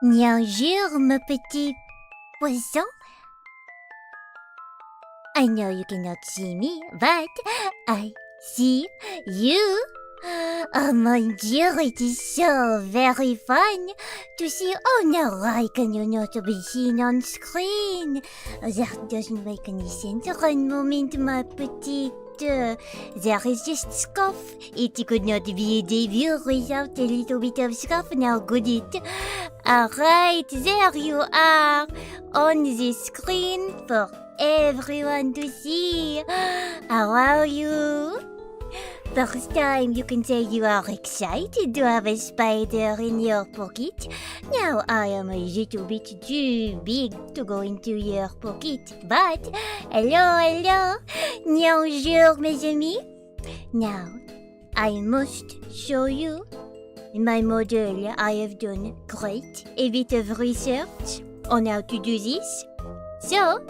Bonjour, mon petit poisson. I know you cannot see me, but I see you. Oh mon Dieu, it is so very fun to see. Oh no, why can you not be seen on screen? That doesn't make any sense. One moment, my petite. There is just scuff. It could not be a debut without a little bit of scuff. Now, good it. Alright, there you are on the screen for everyone to see. How are you? First time you can say you are excited to have a spider in your pocket. Now I am a little bit too big to go into your pocket. But, hello. Bonjour mes amis. Now, I must show you my model. I have done quite a bit of research on how to do this. So,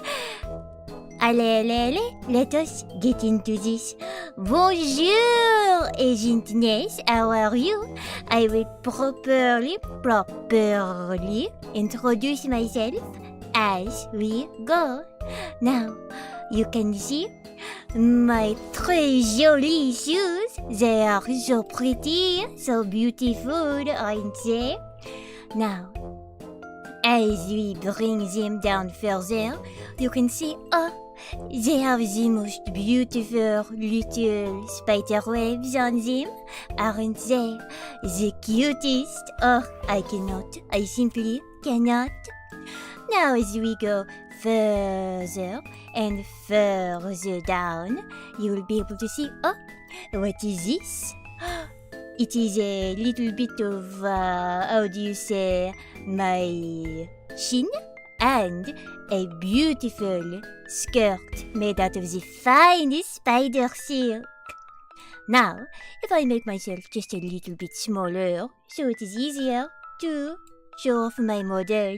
allez, let us get into this. Bonjour, agentness, how are you? I will properly introduce myself as we go. Now, you can see my très jolies shoes. They are so pretty, so beautiful, aren't they? Now, as we bring them down further, you can see, they have the most beautiful little spider webs on them, aren't they? The cutest. I simply cannot. Now as we go further and further down, you will be able to see, what is this? It is a little bit of, my shin and a beautiful skirt made out of the finest spider silk. Now, if I make myself just a little bit smaller, so it is easier to show off my model,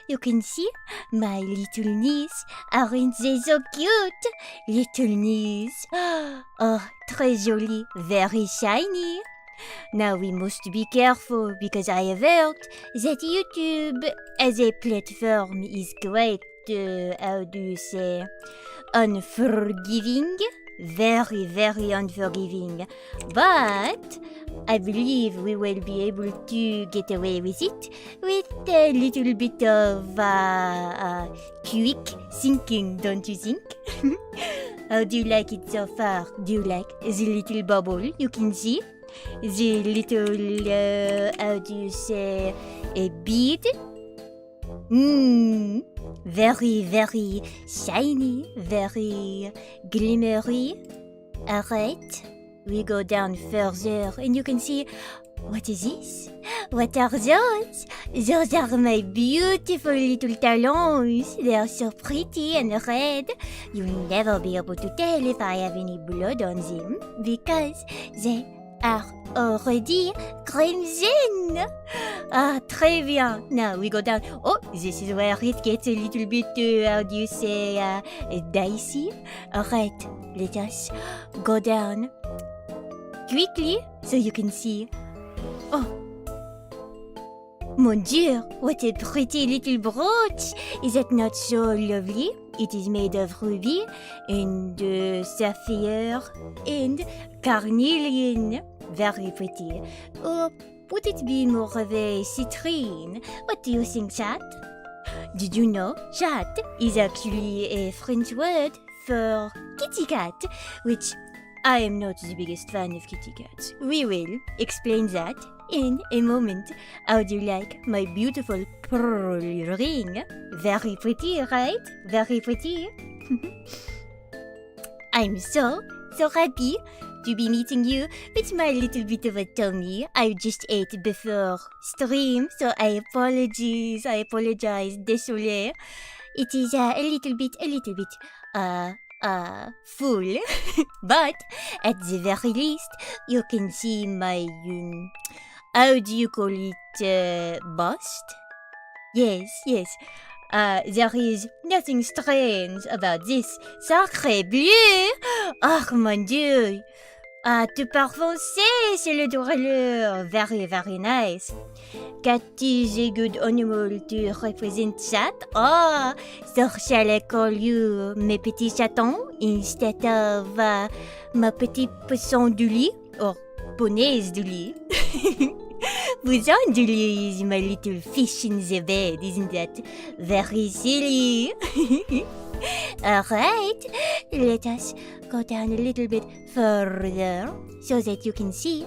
you can see my little knees. Aren't they so cute? Little knees. Oh, très joli, very shiny. Now we must be careful because I have heard that YouTube as a platform is quite, unforgiving. Very, very unforgiving. But I believe we will be able to get away with it with a little bit of quick thinking, don't you think? How do you like it so far? Do you like the little bubble you can see? The little, a bead? Very, very shiny, very glimmery. Alright, we go down further and you can see What is this? What are those? Those are my beautiful little talons. They are so pretty and red. You'll never be able to tell if I have any blood on them because they are already crimson. Ah, très bien. Now we go down. Oh, this is where it gets a little bit, how do you say, dicey. Alright, let us go down quickly so you can see. Oh, mon Dieu, what a pretty little brooch. Is that not so lovely? It is made of ruby and sapphire and carnelian. Very pretty. Or would it be more of a citrine? What do you think, chat? Did you know chat is actually a French word for kitty cat, which I am not the biggest fan of kitty cats. We will explain that in a moment. How do you like my beautiful pearl ring? Very pretty, right? Very pretty. I'm so happy to be meeting you with my little bit of a tummy. I just ate before stream, so I apologize. Désolé. It is a little bit, full. But at the very least, you can see my, how do you call it, bust? Yes. There is nothing strange about this. Sacré bleu! Oh mon Dieu! Tu parles français, c'est le drôleur. Very, very nice. Cat is a good animal to represent chat. Oh, so shall I call you mes petits chatons instead of ma petite poisson du lit? Or punaise du lit. Poisson du lit is my little fish in the bed, isn't that very silly? Alright, let us go down a little bit further so that you can see.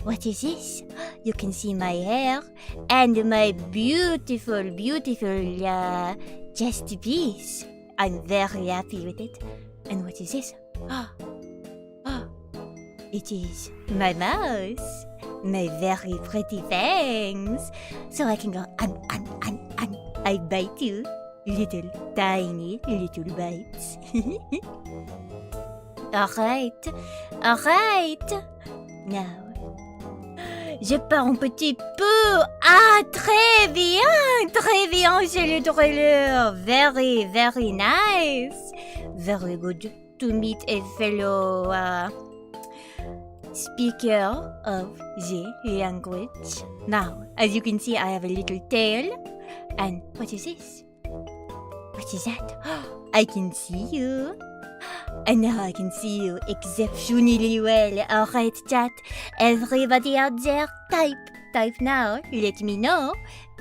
What is this? You can see my hair and my beautiful chest piece. I'm very happy with it. And what is this? It is my mouse. My very pretty fangs. So I can go, I bite you. Tiny little bites. Alright. Now, je pars un petit peu. Ah, très bien, j'ai le drôleur. Very, very nice. Very good to meet a fellow speaker of the language. Now, as you can see, I have a little tail. And what is this? What is that? I can see you. And now I can see you exceptionally well. Alright, chat. Everybody out there, type now. Let me know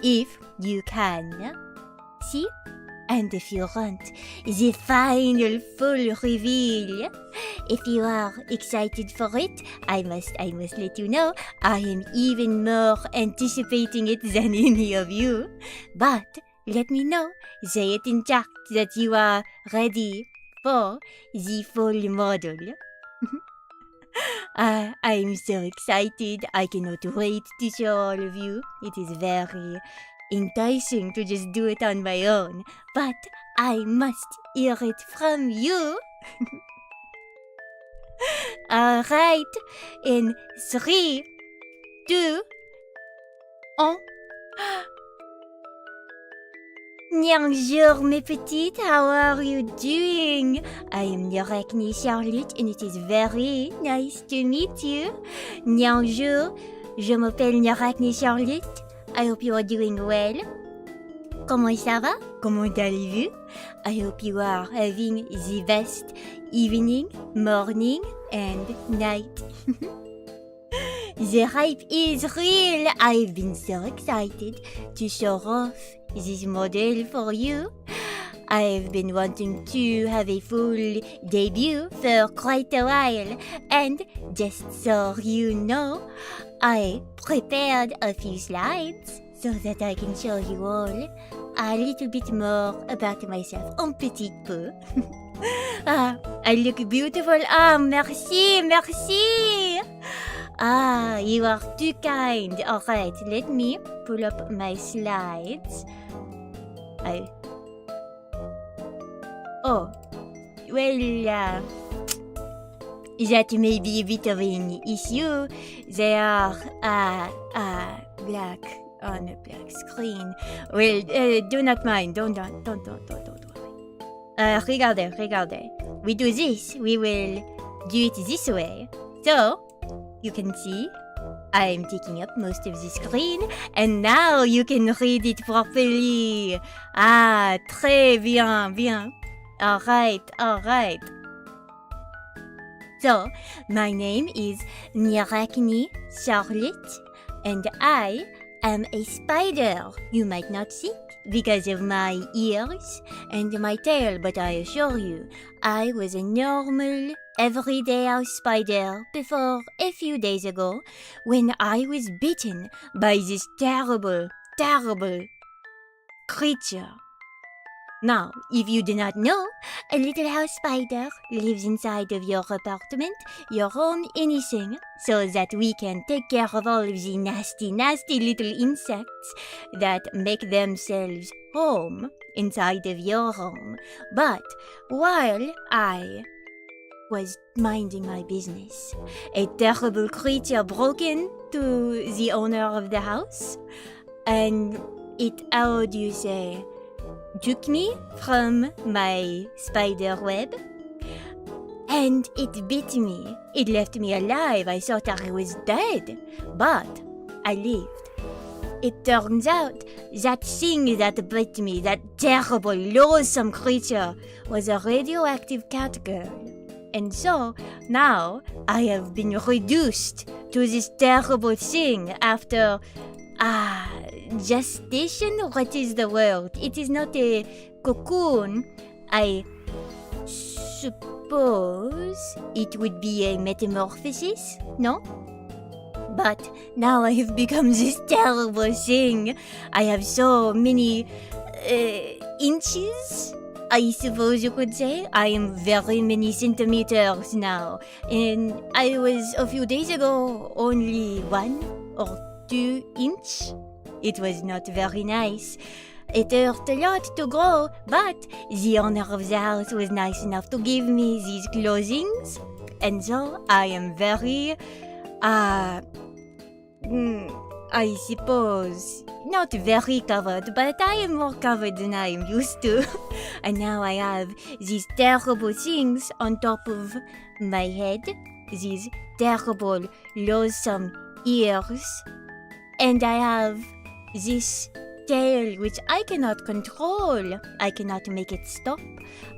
if you can. See? And if you want the final full reveal, if you are excited for it, I must let you know I am even more anticipating it than any of you. But let me know, say it in chat that you are ready for the full model. I'm so excited. I cannot wait to show all of you. It is very enticing to just do it on my own, but I must hear it from you. Alright, in 3, 2, 1. Bonjour mes petites, how are you doing? I am Nyorekni Charlotte and it is very nice to meet you. Bonjour, je m'appelle Nyorekni Charlotte. I hope you are doing well. Comment ça va? Comment allez-vous? I hope you are having the best evening, morning and night. The hype is real. I've been so excited to show off this model for you. I've been wanting to have a full debut for quite a while, and just so you know, I prepared a few slides so that I can show you all a little bit more about myself, un petit peu. I look beautiful. Merci. You are too kind. Alright, let me pull up my slides. That may be a bit of an issue. They are black on a black screen. Well, do not mind. Don't worry. Regardez. We do this. We will do it this way. So, you can see I'm taking up most of the screen, and now you can read it properly. Très bien. Alright. So, my name is Nirakni Charlotte, and I am a spider. You might not think because of my ears and my tail, but I assure you, I was a normal, everyday house spider before a few days ago when I was bitten by this terrible creature. Now, if you do not know, a little house spider lives inside of your apartment, your home, anything, so that we can take care of all of the nasty little insects that make themselves home inside of your home. But while I was minding my business, a terrible creature broke into the owner of the house, and took me from my spider web, and it bit me. It left me alive. I thought I was dead, but I lived. It turns out that thing that bit me, that terrible, loathsome creature, was a radioactive cat girl. And so, now, I have been reduced to this terrible thing after gestation? What is the word? It is not a cocoon. I suppose it would be a metamorphosis, no? But now I have become this terrible thing. I have so many inches, I suppose you could say. I am very many centimeters now. And I was a few days ago only 1 or 2 inch. It was not very nice. It hurt a lot to grow, but the owner of the house was nice enough to give me these clothings, and so I am very, I suppose, not very covered, but I am more covered than I am used to. And now I have these terrible things on top of my head, these terrible, loathsome ears, and I have this tail which I cannot control. I cannot make it stop.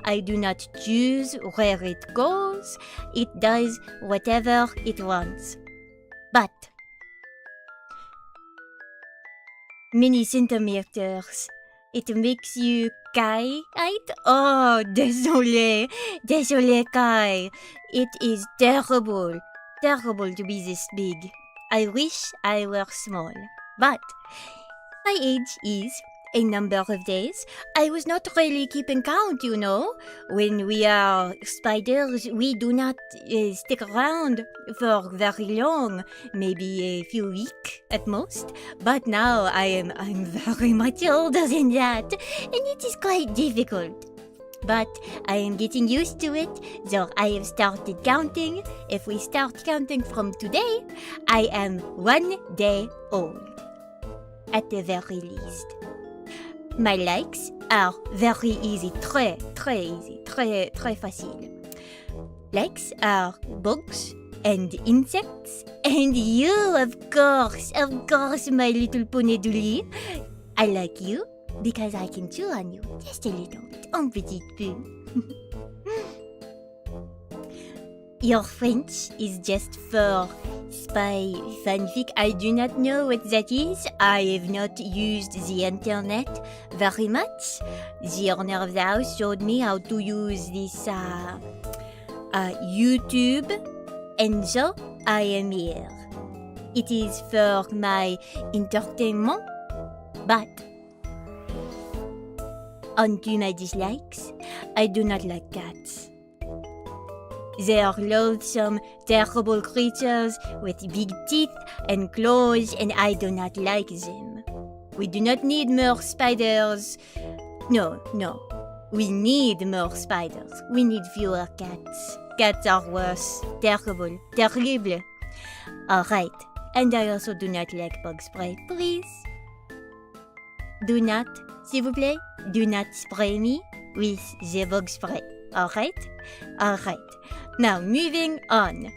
I do not choose where it goes. It does whatever it wants. But many centimeters. It makes you Kai. Oh, désolé Kai. It is terrible to be this big. I wish I were small. But my age is a number of days. I was not really keeping count, you know. When we are spiders, we do not stick around for very long, maybe a few weeks at most. But now I'm very much older than that, and it is quite difficult. But I am getting used to it, so I have started counting. If we start counting from today, I am 1 day old. At the very least. My likes are very easy, très easy, très facile. Likes are bugs and insects, and you, of course, my little poney. I like you because I can chew on you just a little bit, un petit peu. Your French is just for spy fanfic. I do not know what that is. I have not used the internet very much. The owner of the house showed me how to use this YouTube, and so I am here. It is for my entertainment, but onto my dislikes. I do not like cats. They are loathsome, terrible creatures with big teeth and claws, and I do not like them. We do not need more spiders. No. We need more spiders. We need fewer cats. Cats are worse. Terrible. Terrible. Alright. And I also do not like bug spray. Please. Do not, s'il vous plaît, do not spray me with the bug spray. Alright? Alright. Now, moving on.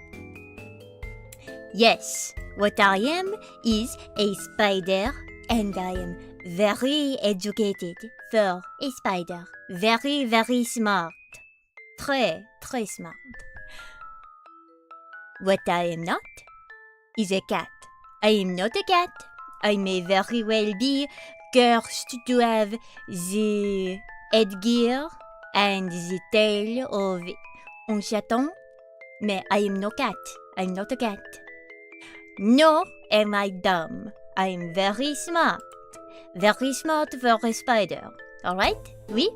Yes, what I am is a spider, and I am very educated for a spider. Very, very smart. Très, très smart. What I am not is a cat. I am not a cat. I may very well be cursed to have the headgear and the tail of un chaton, but I am no cat. I'm not a cat. Nor am I dumb. I am very smart. Very smart for a spider. Alright? Oui?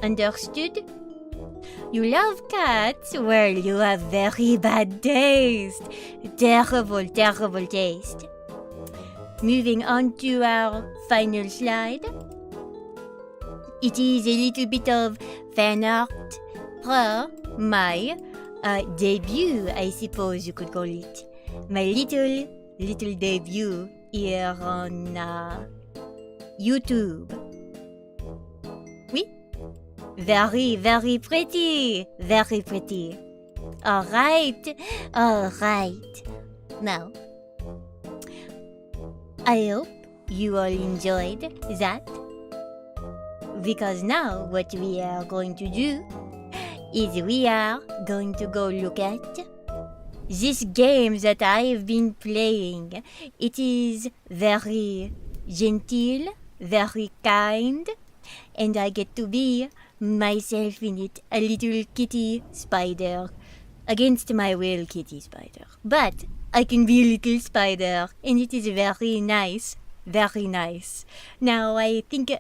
Understood? You love cats? Well, you have very bad taste. Terrible, terrible taste. Moving on to our final slide. It is a little bit of fan art for my debut, I suppose you could call it. My little debut here on YouTube. Oui? Very, very pretty. Very pretty. Alright. Now, I hope you all enjoyed that. Because now what we are going to do is we are going to go look at this game that I've been playing. It is very gentle, very kind, and I get to be myself in it, a little kitty spider, against my will kitty spider. But I can be a little spider, and it is very nice, very nice. Now I think...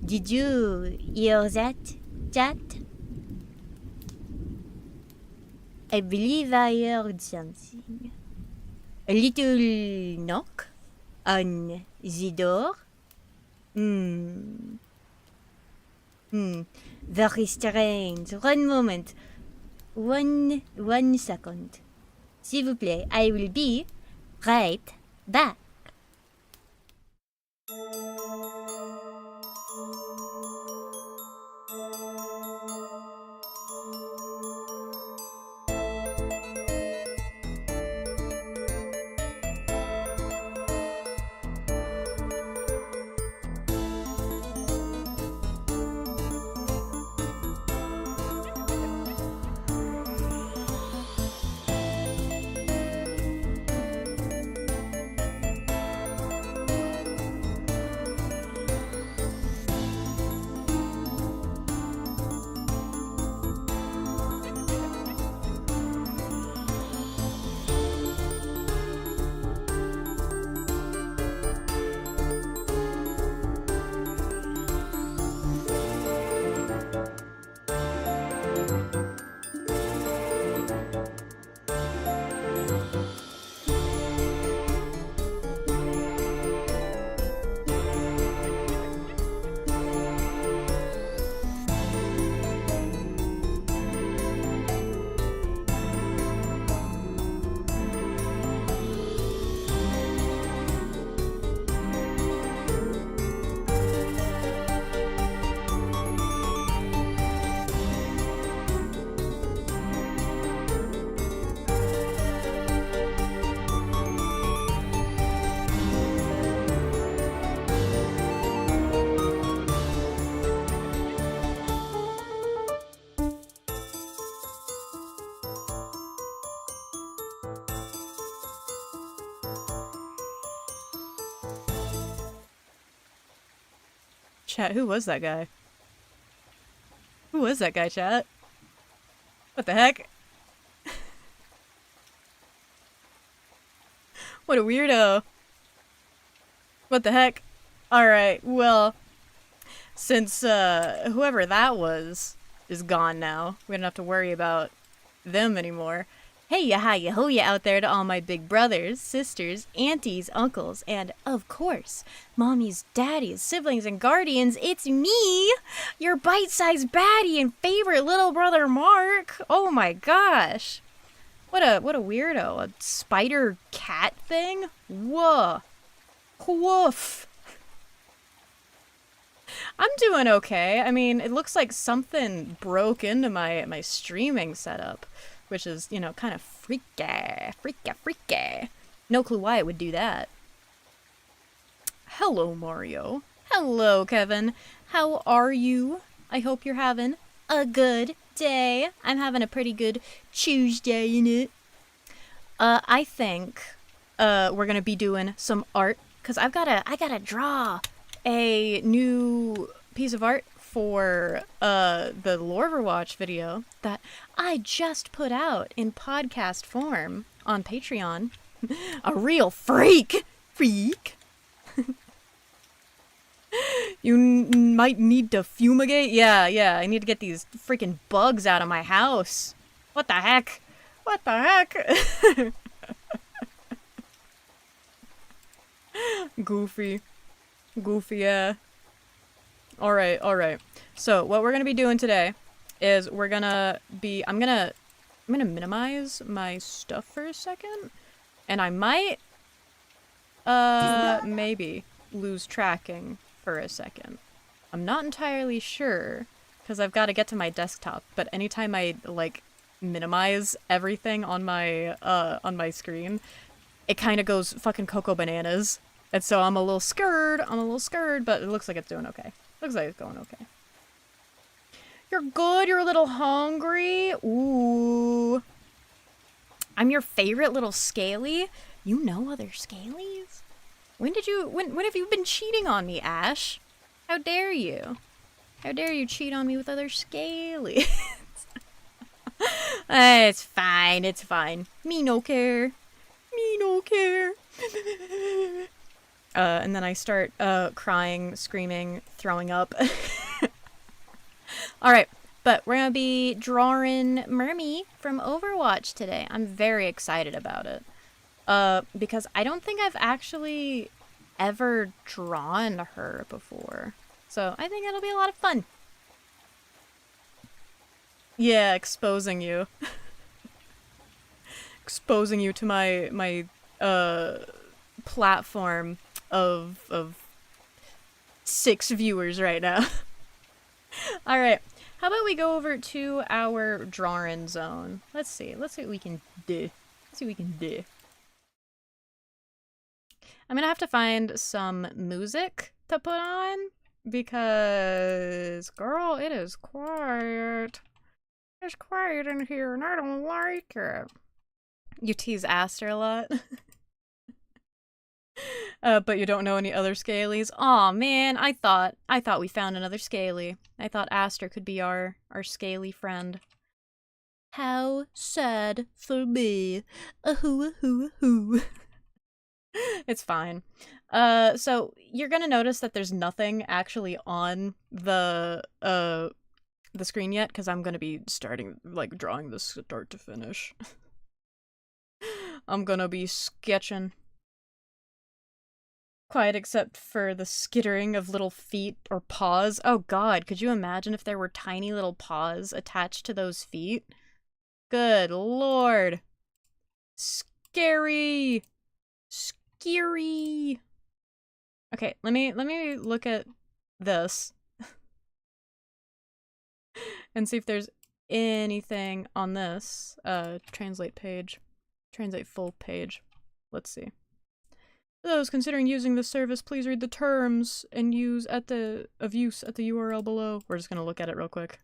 Did you hear that, chat? I believe I heard something. A little knock on the door. Very strange. One moment. One second. S'il vous plaît, I will be right back. Chat, who was that guy? Who was that guy, chat? What the heck? What a weirdo. What the heck? Alright, well, Since whoever that was is gone now. We don't have to worry about them anymore. Hey ya, hi ya, ho ya out there to all my big brothers, sisters, aunties, uncles, and of course, mommies, daddies, siblings, and guardians. It's me, your bite-sized baddie and favorite little brother Mark. Oh my gosh. What a weirdo. A spider cat thing? Whoa. Woof. I'm doing okay. I mean, it looks like something broke into my streaming setup, which is, you know, kind of freaky. No clue why it would do that. Hello, Mario. Hello, Kevin. How are you? I hope you're having a good day. I'm having a pretty good Tuesday, innit? I think we're gonna be doing some art, cause I gotta draw a new piece of art for the Lorverwatch video that I just put out in podcast form on Patreon. A real freak. You might need to fumigate. Yeah, I need to get these freaking bugs out of my house. What the heck? Goofy, yeah. Alright. So, what we're gonna be doing today is I'm gonna minimize my stuff for a second, and I might, maybe lose tracking for a second. I'm not entirely sure, because I've got to get to my desktop, but anytime I, like, minimize everything on my screen, it kind of goes fucking cocoa bananas. And so I'm a little scared, but it looks like it's doing okay. Looks like it's going okay. You're good? You're a little hungry? Ooh. I'm your favorite little scaly? You know other scalies? When have you been cheating on me, Ash? How dare you? How dare you cheat on me with other scalies? It's fine. Me no care. And then I start crying, screaming, throwing up. Alright, but we're gonna be drawing Mermy from Overwatch today. I'm very excited about it. Because I don't think I've actually ever drawn her before. So I think it'll be a lot of fun. Yeah, exposing you. Exposing you to my platform of 6 viewers right now. Alright, how about we go over to our drawing zone? Let's see what we can do. I'm gonna have to find some music to put on, because, girl, it is quiet. It's quiet in here and I don't like it. You tease Aster a lot. But you don't know any other scalies? Aw, man, I thought we found another scaly. I thought Aster could be our scaly friend. How sad for me. Ahoo. It's fine. So you're gonna notice that there's nothing actually on the screen yet, because I'm gonna be starting, like, drawing this start to finish. I'm gonna be sketching. Quiet except for the skittering of little feet or paws. Oh god, could you imagine if there were tiny little paws attached to those feet? Good lord. Scary. Okay, let me look at this and see if there's anything on this translate full page. Let's see. For those considering using this service, please read the terms and use at the URL below. We're just gonna look at it real quick,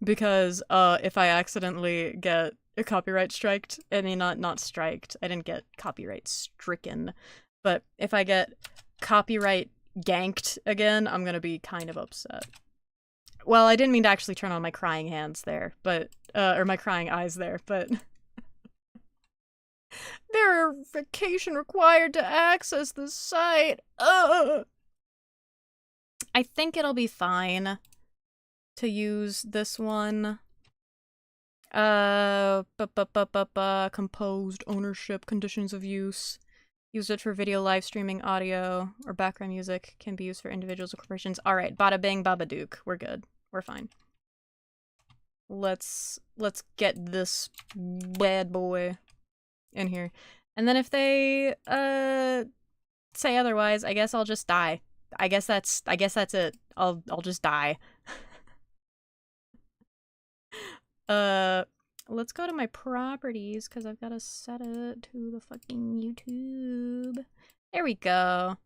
because if I accidentally get a copyright striked, I mean, not striked, I didn't get copyright stricken, but if I get copyright ganked again, I'm gonna be kind of upset. Well, I didn't mean to actually turn on my crying hands there, but or my crying eyes there, but verification required to access the site. I think it'll be fine to use this one. Composed ownership, conditions of use. Use it for video live streaming, audio, or background music. Can be used for individuals or corporations. Alright, bada bing, baba dook. We're good. We're fine. Let's get this bad boy in here. And then if they say otherwise, I guess I'll just die. I guess that's it. I'll just die. Let's go to my properties, because I've got to set it to the fucking YouTube. There we go.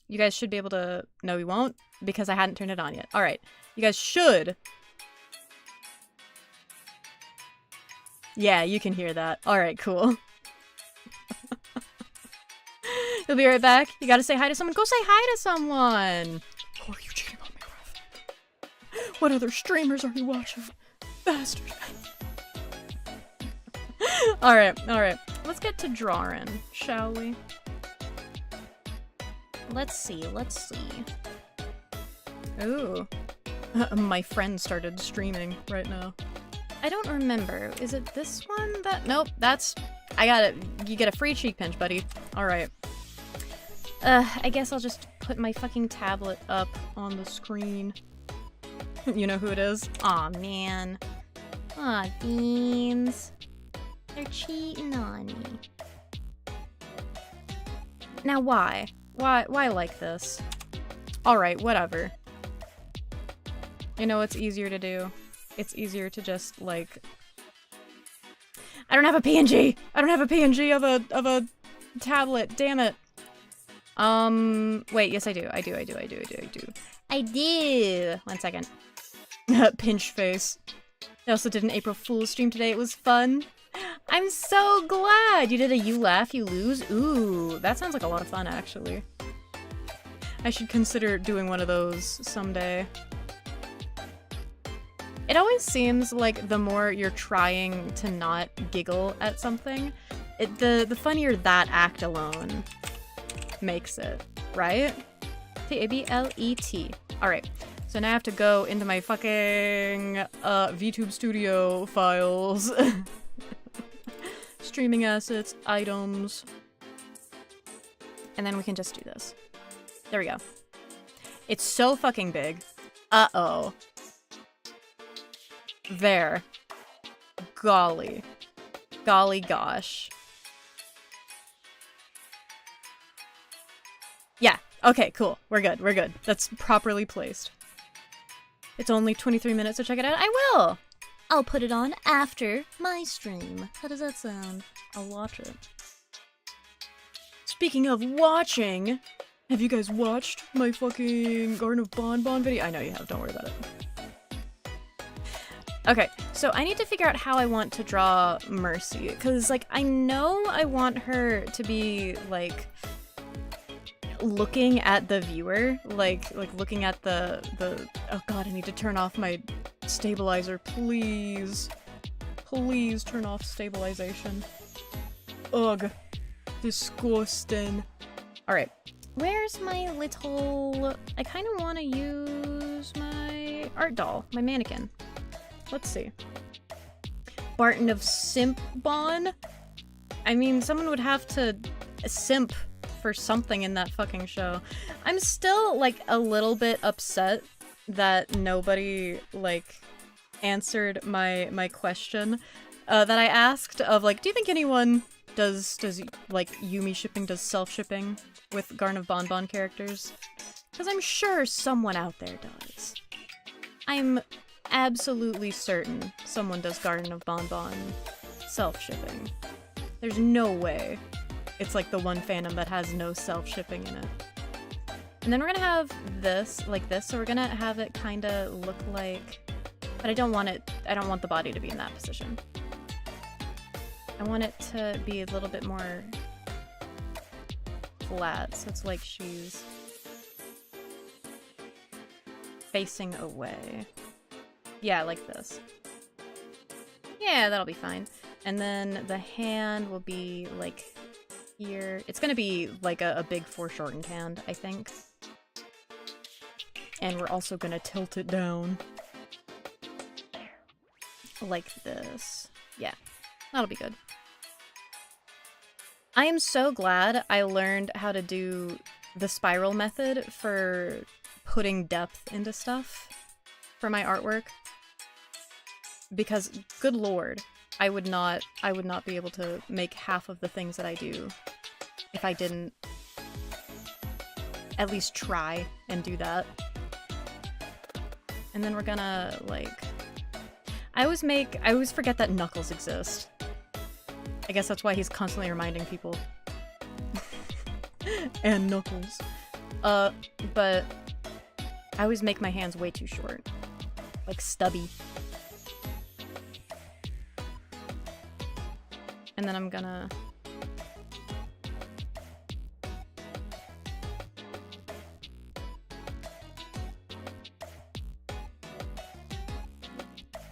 You guys should be able to... No, you won't, because I hadn't turned it on yet. Alright. You guys should... Yeah, you can hear that. Alright, cool. He'll be right back. You gotta say hi to someone. Go say hi to someone! Who are you cheating on me with? What other streamers are you watching? Bastard. Alright. Let's get to drawing, shall we? Let's see. Ooh. My friend started streaming right now. I don't remember. Is it this one that... Nope, that's... I got it. You get a free cheek pinch, buddy. Alright. I guess I'll just put my fucking tablet up on the screen. You know who it is? Aw, man. Aw, Beans. They're cheating on me. Now why? Why like this? Alright, whatever. You know what's easier to do? It's easier to just, like... I don't have a PNG! I don't have a PNG of a tablet, damn it. Wait, yes I do. I do. I do! 1 second. Pinch face. I also did an April Fool's stream today, it was fun. I'm so glad! You did a you laugh, you lose? Ooh, that sounds like a lot of fun, actually. I should consider doing one of those someday. It always seems like the more you're trying to not giggle at something, the funnier that act alone makes it, right? T-A-B-L-E-T. Alright, so now I have to go into my fucking VTube Studio files. Streaming assets, items. And then we can just do this. There we go. It's so fucking big. Uh-oh. There. Golly. Golly gosh. Yeah. Okay, cool. We're good. That's properly placed. It's only 23 minutes, so check it out. I will! I'll put it on after my stream. How does that sound? I'll watch it. Speaking of watching, have you guys watched my fucking Garden of Bonbon video? I know you have, don't worry about it. Okay, so I need to figure out how I want to draw Mercy, because, like, I know I want her to be, like, looking at the viewer, like looking at the oh god, I need to turn off my stabilizer, please. Please turn off stabilization. Ugh. Disgusting. Alright. Where's my little... I kind of want to use my art doll, my mannequin. Let's see. Barton of Simpbon? I mean, someone would have to simp for something in that fucking show. I'm still, like, a little bit upset that nobody, like, answered my question that I asked of, like, do you think anyone does like, Yumi shipping, does self-shipping with Garden of Bonbon characters? Because I'm sure someone out there does. I'm absolutely certain someone does Garden of Bonbon self-shipping. There's no way it's like the one fandom that has no self-shipping in it. And then we're gonna have this, like this, so we're gonna have it kinda look like... But I don't want the body to be in that position. I want it to be a little bit more flat, so it's like she's facing away. Yeah, like this. Yeah, that'll be fine. And then the hand will be like here. It's gonna be like a big foreshortened hand, I think. And we're also gonna tilt it down. Like this. Yeah, that'll be good. I am so glad I learned how to do the spiral method for putting depth into stuff for my artwork. Because, good lord, I would not be able to make half of the things that I do if I didn't at least try and do that. And then we're gonna, like... I always forget that Knuckles exist. I guess that's why he's constantly reminding people. And Knuckles. But I always make my hands way too short. Like stubby. And then I'm gonna...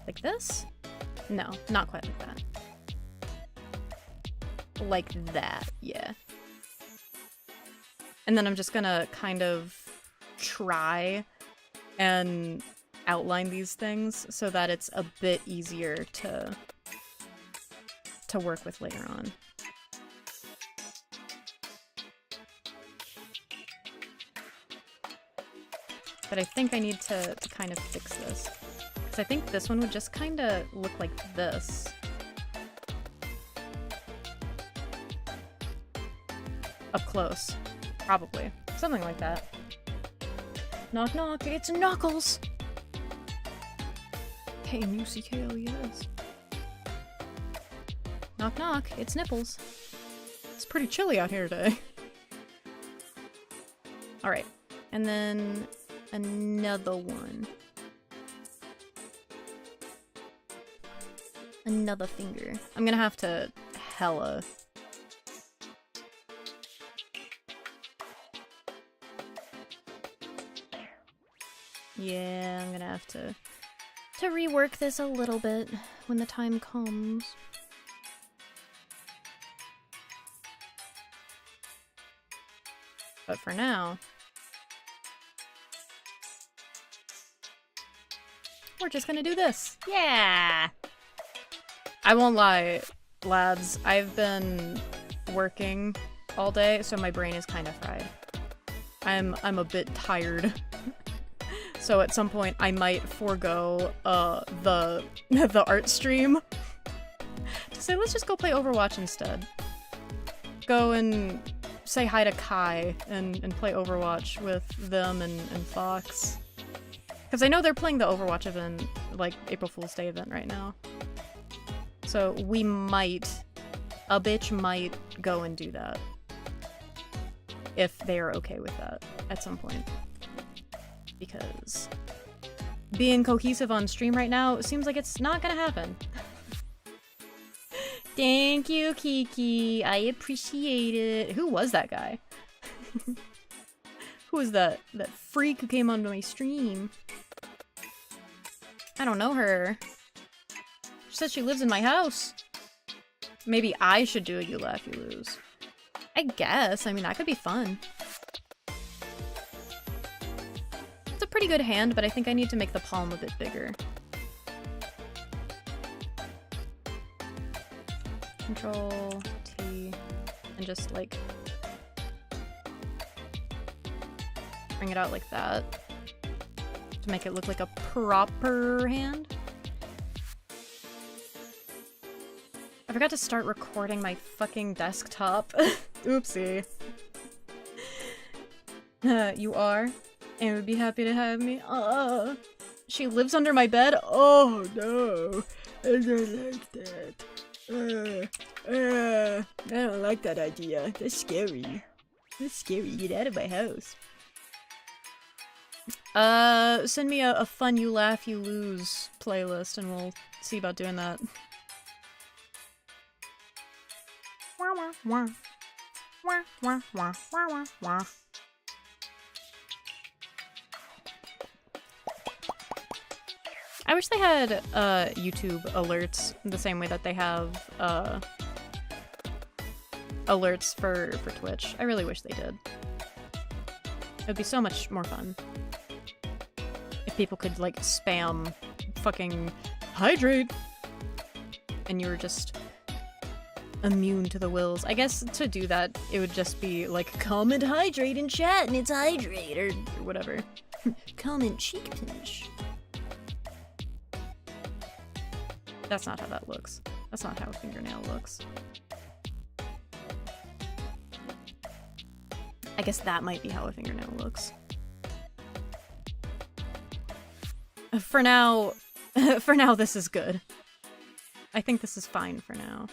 like this? No, not quite like that. Like that, yeah. And then I'm just gonna kind of try and outline these things so that it's a bit easier to work with later on. But I think I need to kind of fix this. Because I think this one would just kind of look like this. Up close. Probably. Something like that. Knock knock, it's Knuckles! Hey, Musical, yes. Knock knock, it's Nipples. It's pretty chilly out here today. Alright. And then another one. Another finger. I'm gonna have to hella... yeah, I'm gonna have to rework this a little bit when the time comes. But for now, we're just gonna do this. Yeah! I won't lie, lads. I've been working all day, so my brain is kind of fried. I'm a bit tired. So at some point, I might forego the art stream to say, let's just go play Overwatch instead. Go and say hi to Kai and play Overwatch with them and Fox. Because I know they're playing the Overwatch event, like April Fool's Day event right now. So we might, a bitch might go and do that. If they are okay with that at some point. Because being cohesive on stream right now seems like it's not gonna happen. Thank you, Kiki. I appreciate it. Who was that guy? Who was that freak who came onto my stream? I don't know her. She says she lives in my house. Maybe I should do a You Laugh, You Lose. I guess. I mean, that could be fun. It's a pretty good hand, but I think I need to make the palm a bit bigger. Control T and just like bring it out like that to make it look like a proper hand. I forgot to start recording my fucking desktop. Oopsie. You are? And would be happy to have me? She lives under my bed? Oh no. I don't like that. I don't like that idea. That's scary. That's scary. Get out of my house. Send me a fun You Laugh, You Lose playlist and we'll see about doing that. I wish they had YouTube alerts the same way that they have alerts for Twitch. I really wish they did. It would be so much more fun. if people could, like, spam fucking hydrate, and you were just immune to the wills. I guess to do that, it would just be like, comment hydrate in chat and it's hydrate, or whatever. Comment cheek pinch. That's not how that looks. That's not how a fingernail looks. I guess that might be how a fingernail looks. For now, this is good. I think this is fine for now.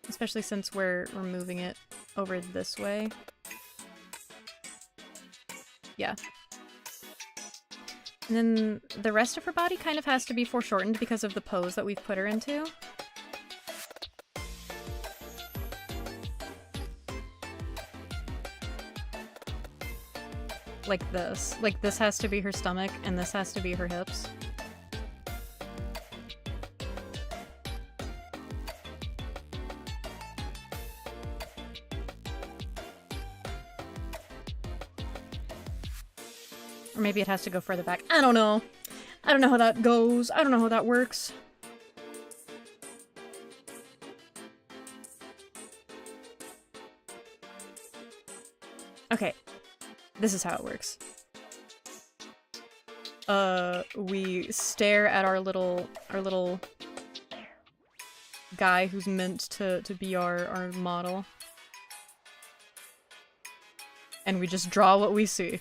Especially since we're moving it over this way. Yeah. And then the rest of her body kind of has to be foreshortened because of the pose that we've put her into. Like this. Like this has to be her stomach and this has to be her hips. Or maybe it has to go further back. I don't know. I don't know how that goes. I don't know how that works. Okay. This is how it works. We stare at our little guy who's meant to be our model. And we just draw what we see.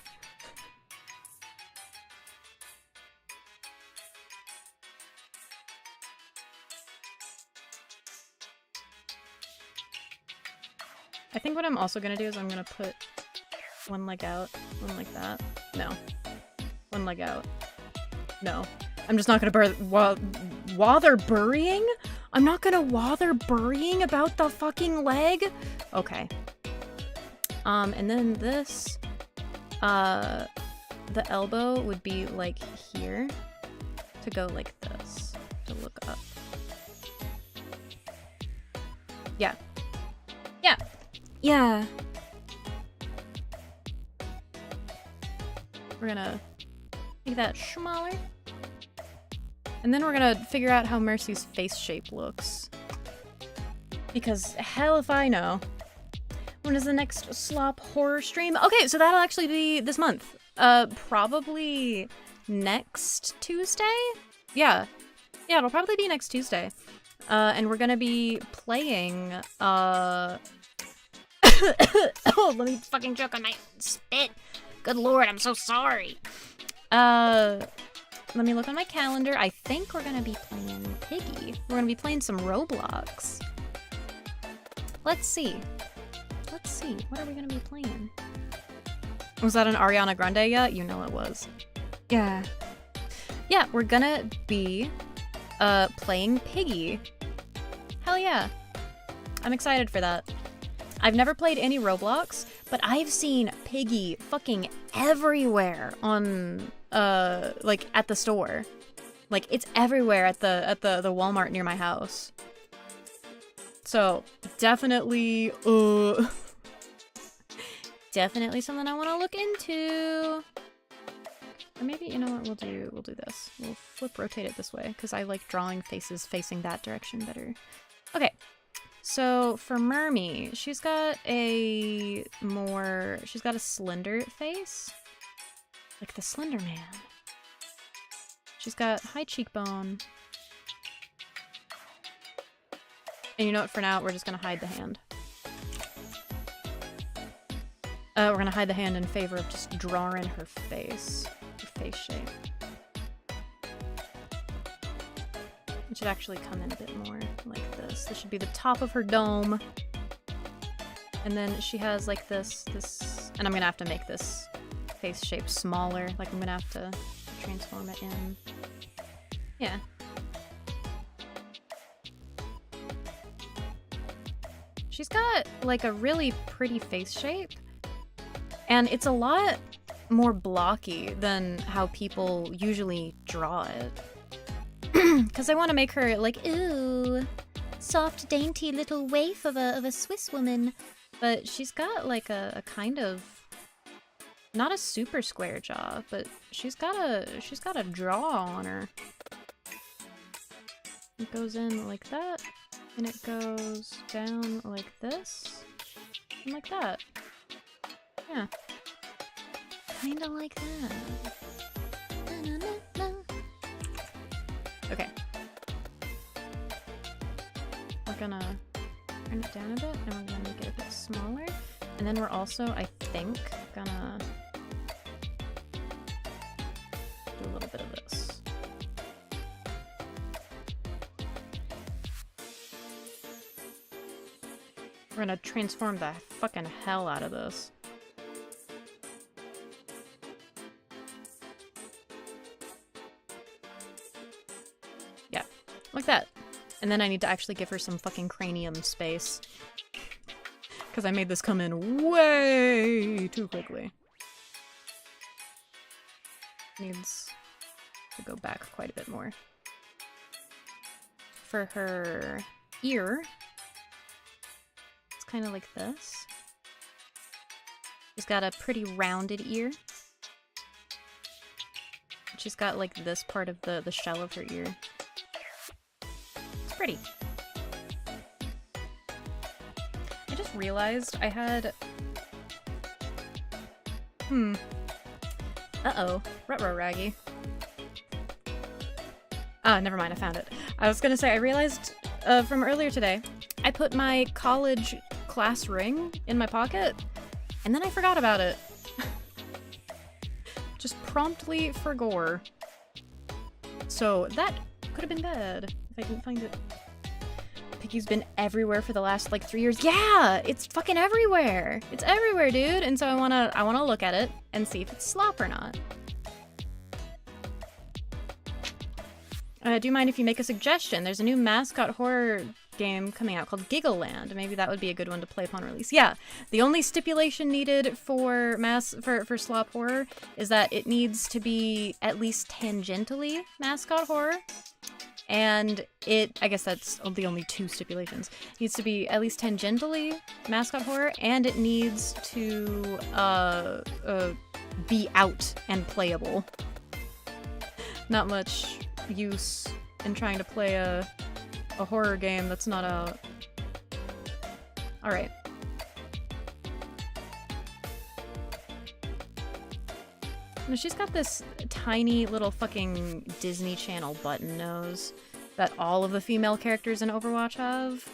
I think what I'm also gonna do is I'm gonna put one leg out, one like that. No. One leg out. No. I'm just not gonna while they're burying? I'm not gonna while they're burying about the fucking leg? Okay. And then this, the elbow would be like here to go like this, to look up. Yeah. Yeah. Yeah. We're gonna make that smaller. And then we're gonna figure out how Mercy's face shape looks. Because hell if I know. When is the next slop horror stream? Okay, so that'll actually be this month. Probably next Tuesday? Yeah. Yeah, it'll probably be next Tuesday. And we're gonna be playing, oh, let me fucking choke on my spit. Good lord, I'm so sorry. Let me look on my calendar. I think we're gonna be playing Piggy. We're gonna be playing some Roblox. Let's see. Let's see. What are we gonna be playing? Was that an Ariana Grande yet? You know it was. Yeah. Yeah, we're gonna be playing Piggy. Hell yeah. I'm excited for that. I've never played any Roblox, but I've seen Piggy fucking everywhere on like at the store. Like it's everywhere at the Walmart near my house. So definitely definitely something I want to look into. Or maybe, you know what, we'll do this. We'll flip rotate it this way because I like drawing faces facing that direction better. Okay. So for Mermy, she's got a slender face. Like the Slender Man. She's got high cheekbone. And you know what, for now, we're just gonna hide the hand. We're gonna hide the hand in favor of just drawing her face. Her face shape. It should actually come in a bit more like this. This should be the top of her dome. And then she has like this, and I'm gonna have to make this face shape smaller. Like I'm gonna have to transform it in. Yeah. She's got like a really pretty face shape. And it's a lot more blocky than how people usually draw it. Because I want to make her like, ooh, soft, dainty little waif of a Swiss woman. But she's got like a kind of Not a super square jaw, but she's got a draw on her. It goes in like that, and it goes down like this, and like that. Yeah. Kinda like that. Okay. We're gonna turn it down a bit, and we're gonna make it a bit smaller. And then we're also, I think, gonna do a little bit of this. We're gonna transform the fucking hell out of this. Yeah, like that. And then I need to actually give her some fucking cranium space. Because I made this come in way too quickly. Needs to go back quite a bit more. For her ear, it's kind of like this. She's got a pretty rounded ear. She's got like this part of the shell of her ear. It's pretty. I just realized I had... Uh-oh. Ruh-roh, Raggy. Ah, never mind, I found it. I was gonna say, I realized from earlier today, I put my college class ring in my pocket, and then I forgot about it. Just promptly forgore. So that could have been bad if I didn't find it. Piggy's been everywhere for the last like 3 years. Yeah, it's fucking everywhere. It's everywhere, dude. And so I wanna look at it and see if it's slop or not. Do you mind if you make a suggestion? There's a new mascot horror game coming out called Giggle Land. Maybe that would be a good one to play upon release. Yeah, the only stipulation needed for for slop horror is that it needs to be at least tangentially mascot horror. And I guess that's the only two stipulations. It needs to be at least tangentially mascot horror, and it needs to be out and playable. Not much use in trying to play a horror game that's not out. Alright. Now she's got this tiny little fucking Disney Channel button nose that all of the female characters in Overwatch have.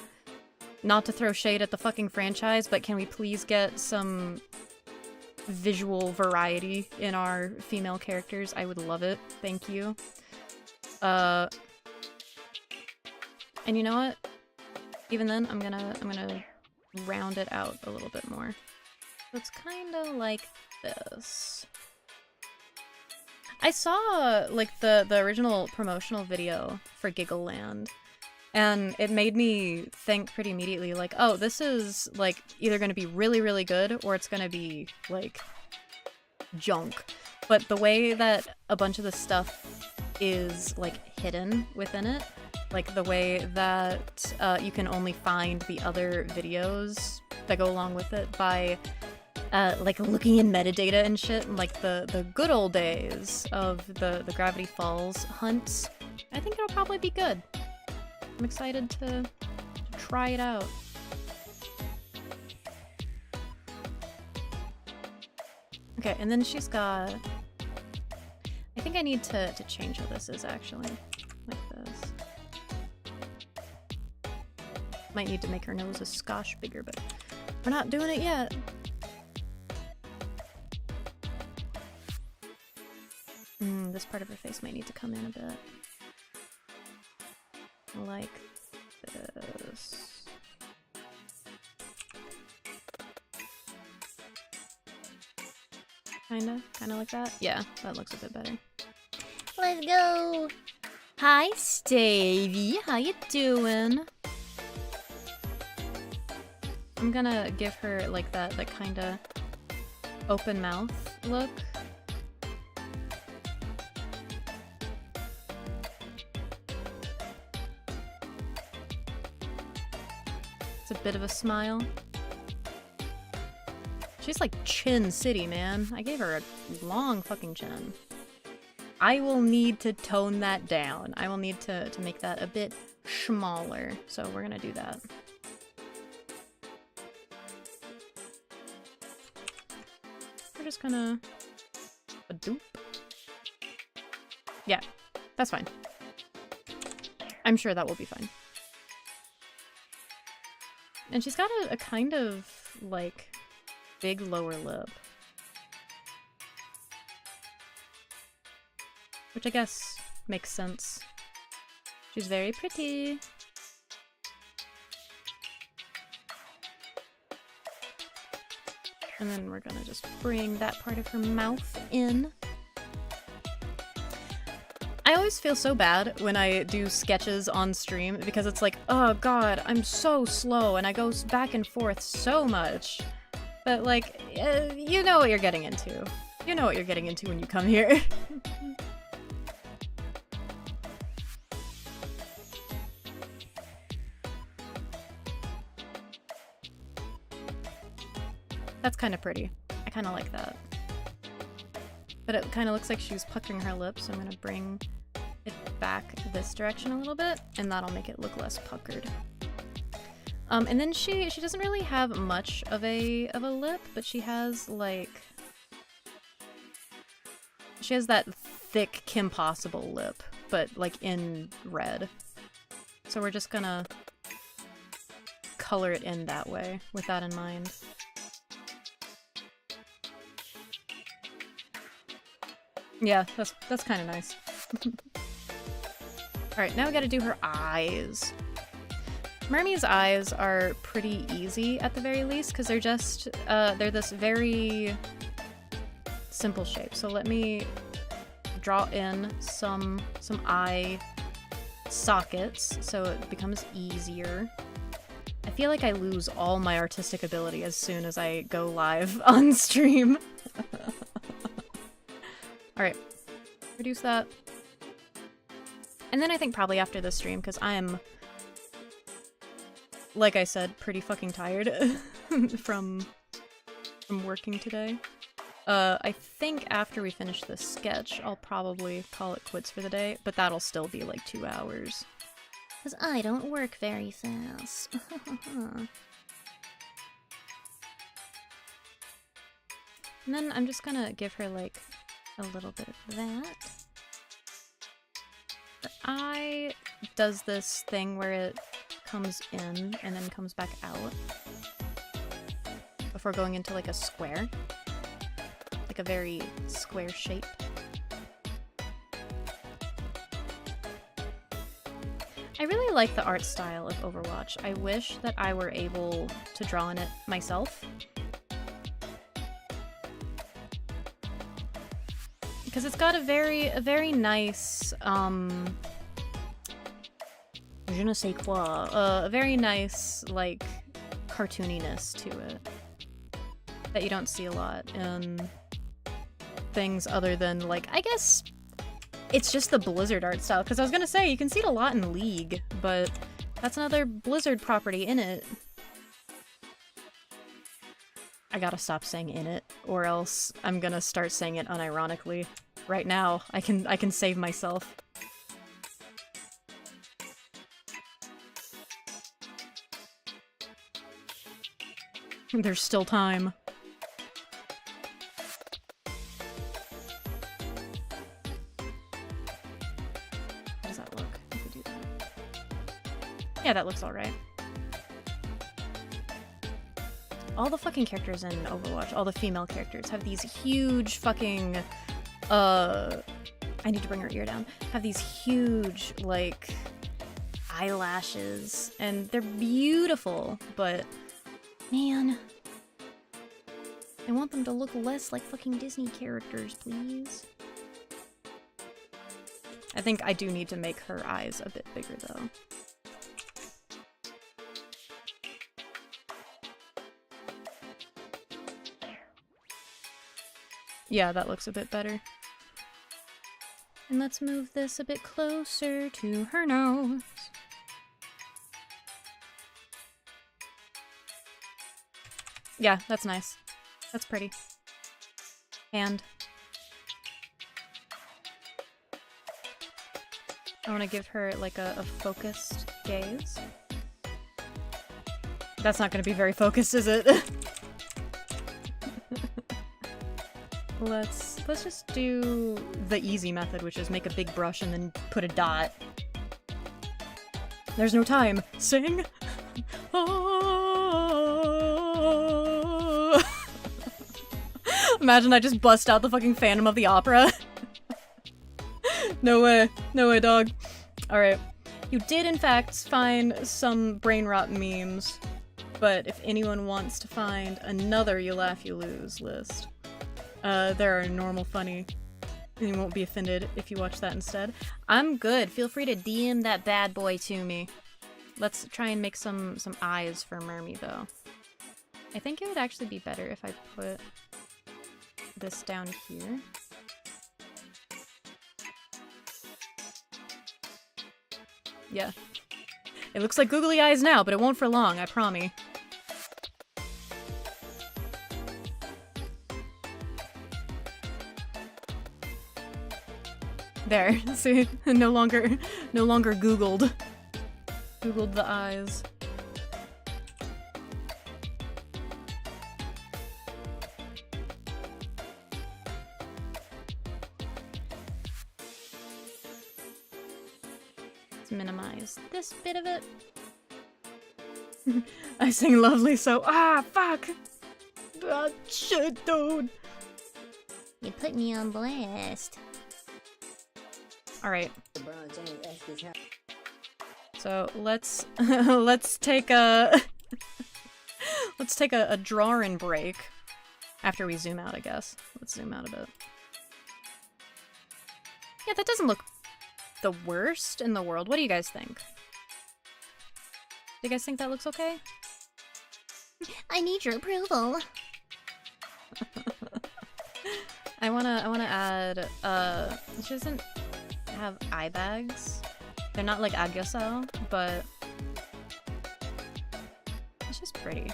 Not to throw shade at the fucking franchise, but can we please get some visual variety in our female characters? I would love it. Thank you. And you know what? Even then, I'm gonna round it out a little bit more. So it's kind of like this. I saw like the original promotional video for Giggle Land, and it made me think pretty immediately like, oh, this is like either going to be really, really good or it's going to be like junk. But the way that a bunch of the stuff is like hidden within it, like the way that you can only find the other videos that go along with it by like looking in metadata and shit, and like the good old days of the Gravity Falls hunts, I think it'll probably be good. I'm excited to try it out. Okay, and then she's got... I think I need to change how this is actually. Like this. Might need to make her nose a skosh bigger, but we're not doing it yet. This part of her face might need to come in a bit. Like this. Kinda like that? Yeah, that looks a bit better. Let's go! Hi, Stavey. How you doing? I'm gonna give her like that kinda open mouth look. It's a bit of a smile. She's like chin city, man. I gave her a long fucking chin. I will need to tone that down. I will need to make that a bit smaller. So we're gonna do that. We're just gonna... a doop. Yeah, that's fine. I'm sure that will be fine. And she's got a kind of, like, big lower lip. Which I guess makes sense. She's very pretty. And then we're gonna just bring that part of her mouth in. I always feel so bad when I do sketches on stream because it's like, oh god, I'm so slow and I go back and forth so much. But like, you know what you're getting into. You know what you're getting into when you come here. That's kind of pretty. I kind of like that. But it kind of looks like she's puckering her lips, so I'm gonna bring it back this direction a little bit, and that'll make it look less puckered. And then she doesn't really have much of a lip, but she has like... she has that thick Kim Possible lip, but like in red. So we're just gonna color it in that way, with that in mind. Yeah, that's kind of nice. Alright, now we gotta do her eyes. Mermy's eyes are pretty easy at the very least, because they're just, they're this very simple shape. So let me draw in some eye sockets so it becomes easier. I feel like I lose all my artistic ability as soon as I go live on stream. Alright, reduce that. And then I think probably after this stream, because I'm, like I said, pretty fucking tired from working today. I think after we finish this sketch, I'll probably call it quits for the day, but that'll still be like 2 hours. Because I don't work very fast. And then I'm just gonna give her like a little bit of that. Her eye does this thing where it comes in and then comes back out before going into like a square. Like a very square shape. I really like the art style of Overwatch. I wish that I were able to draw in it myself. Because it's got a very nice, je ne sais quoi, a very nice, like, cartooniness to it. That you don't see a lot in things other than, like, I guess it's just the Blizzard art style. Because I was gonna say, you can see it a lot in League, but that's another Blizzard property in it. I gotta stop saying in it, or else I'm gonna start saying it unironically. Right now, I can save myself. There's still time. How does that look? If we do that. Yeah, that looks alright. All the fucking characters in Overwatch, all the female characters, have these huge fucking, I need to bring her ear down, have these huge, like, eyelashes, and they're beautiful, but, man, I want them to look less like fucking Disney characters, please. I think I do need to make her eyes a bit bigger, though. Yeah, that looks a bit better. And let's move this a bit closer to her nose. Yeah, that's nice. That's pretty. And I want to give her like a focused gaze. That's not going to be very focused, is it? Let's just do the easy method, which is make a big brush and then put a dot. There's no time. Sing. Imagine I just bust out the fucking Phantom of the Opera. No way. No way, dog. Alright. You did, in fact, find some brain rot memes, but if anyone wants to find another You Laugh, You Lose list, there are normal funny, and you won't be offended if you watch that instead. I'm good. Feel free to DM that bad boy to me. Let's try and make some eyes for Mermy, though. I think it would actually be better if I put this down here. Yeah. It looks like googly eyes now, but it won't for long, I promise. There, see? no longer Googled. Googled the eyes. Let's minimize this bit of it. I sing lovely, so fuck! Ah, shit, dude! You put me on blast. Alright. So let's let's take a let's take a drawing break after we zoom out, I guess. Let's zoom out a bit. Yeah, that doesn't look the worst in the world. What do you guys think? Do you guys think that looks okay? I need your approval. I wanna add she doesn't have eye bags. They're not like Agyosal, but it's just pretty.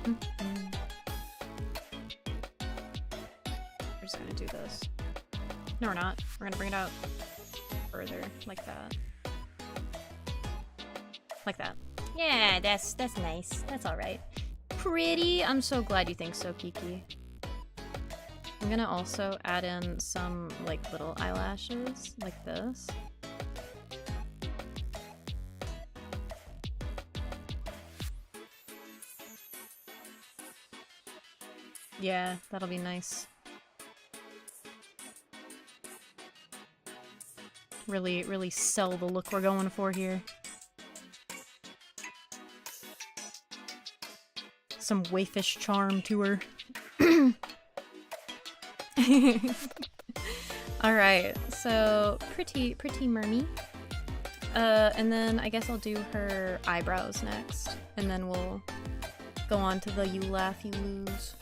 We're just gonna do this. No, we're not. We're gonna bring it out further, like that. Like that. Yeah, that's nice. That's alright. Pretty. I'm so glad you think so, Kiki. I'm gonna also add in some, like, little eyelashes, like this. Yeah, that'll be nice. Really sell the look we're going for here. Some waifish charm to her. Alright, so pretty Mermy. And then I guess I'll do her eyebrows next. And then we'll go on to the You Laugh, You Lose.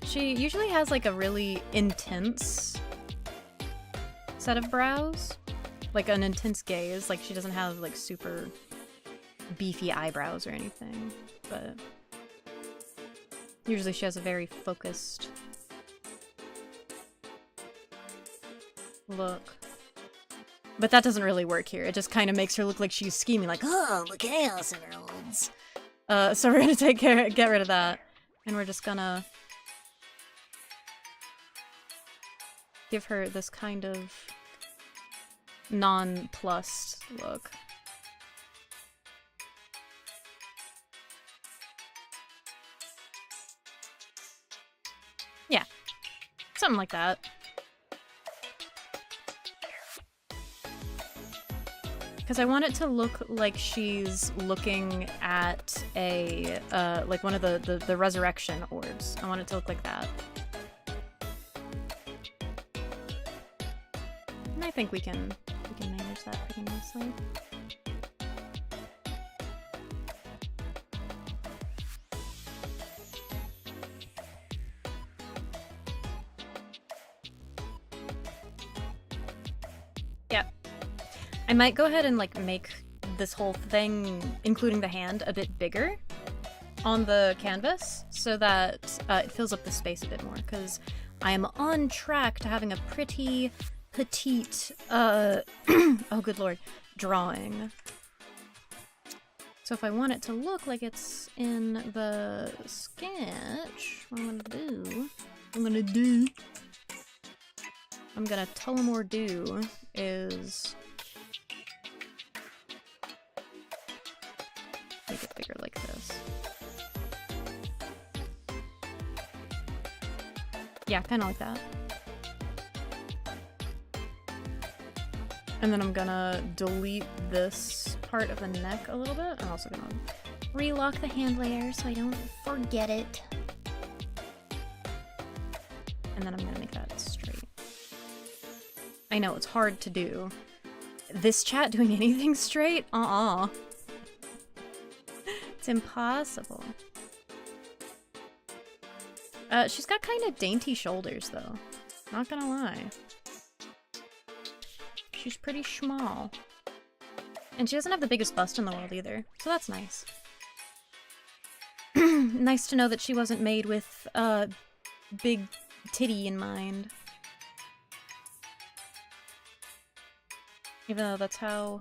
She usually has like a really intense set of brows. Like an intense gaze. Like she doesn't have like super beefy eyebrows or anything. But usually she has a very focused look. But that doesn't really work here. It just kind of makes her look like she's scheming, like, oh, the Chaos Emeralds. So we're gonna get rid of that. And we're just gonna give her this kind of nonplussed look. Yeah, something like that. Because I want it to look like she's looking at a, like one of the resurrection orbs. I want it to look like that. And I think we can manage that pretty nicely. Yep. I might go ahead and like make this whole thing, including the hand, a bit bigger on the canvas so that it fills up the space a bit more, because I am on track to having a pretty petite, oh good lord, drawing. So if I want it to look like it's in the sketch, what I'm gonna Tullamore do is make it bigger like this. Yeah, kind of like that. And then I'm gonna delete this part of the neck a little bit. I'm also gonna relock the hand layer so I don't forget it. And then I'm gonna make that straight. I know, it's hard to do. This chat doing anything straight? It's impossible. She's got kind of dainty shoulders, though. Not gonna lie. She's pretty small. And she doesn't have the biggest bust in the world either, so that's nice. Nice to know that she wasn't made with big titty in mind. Even though that's how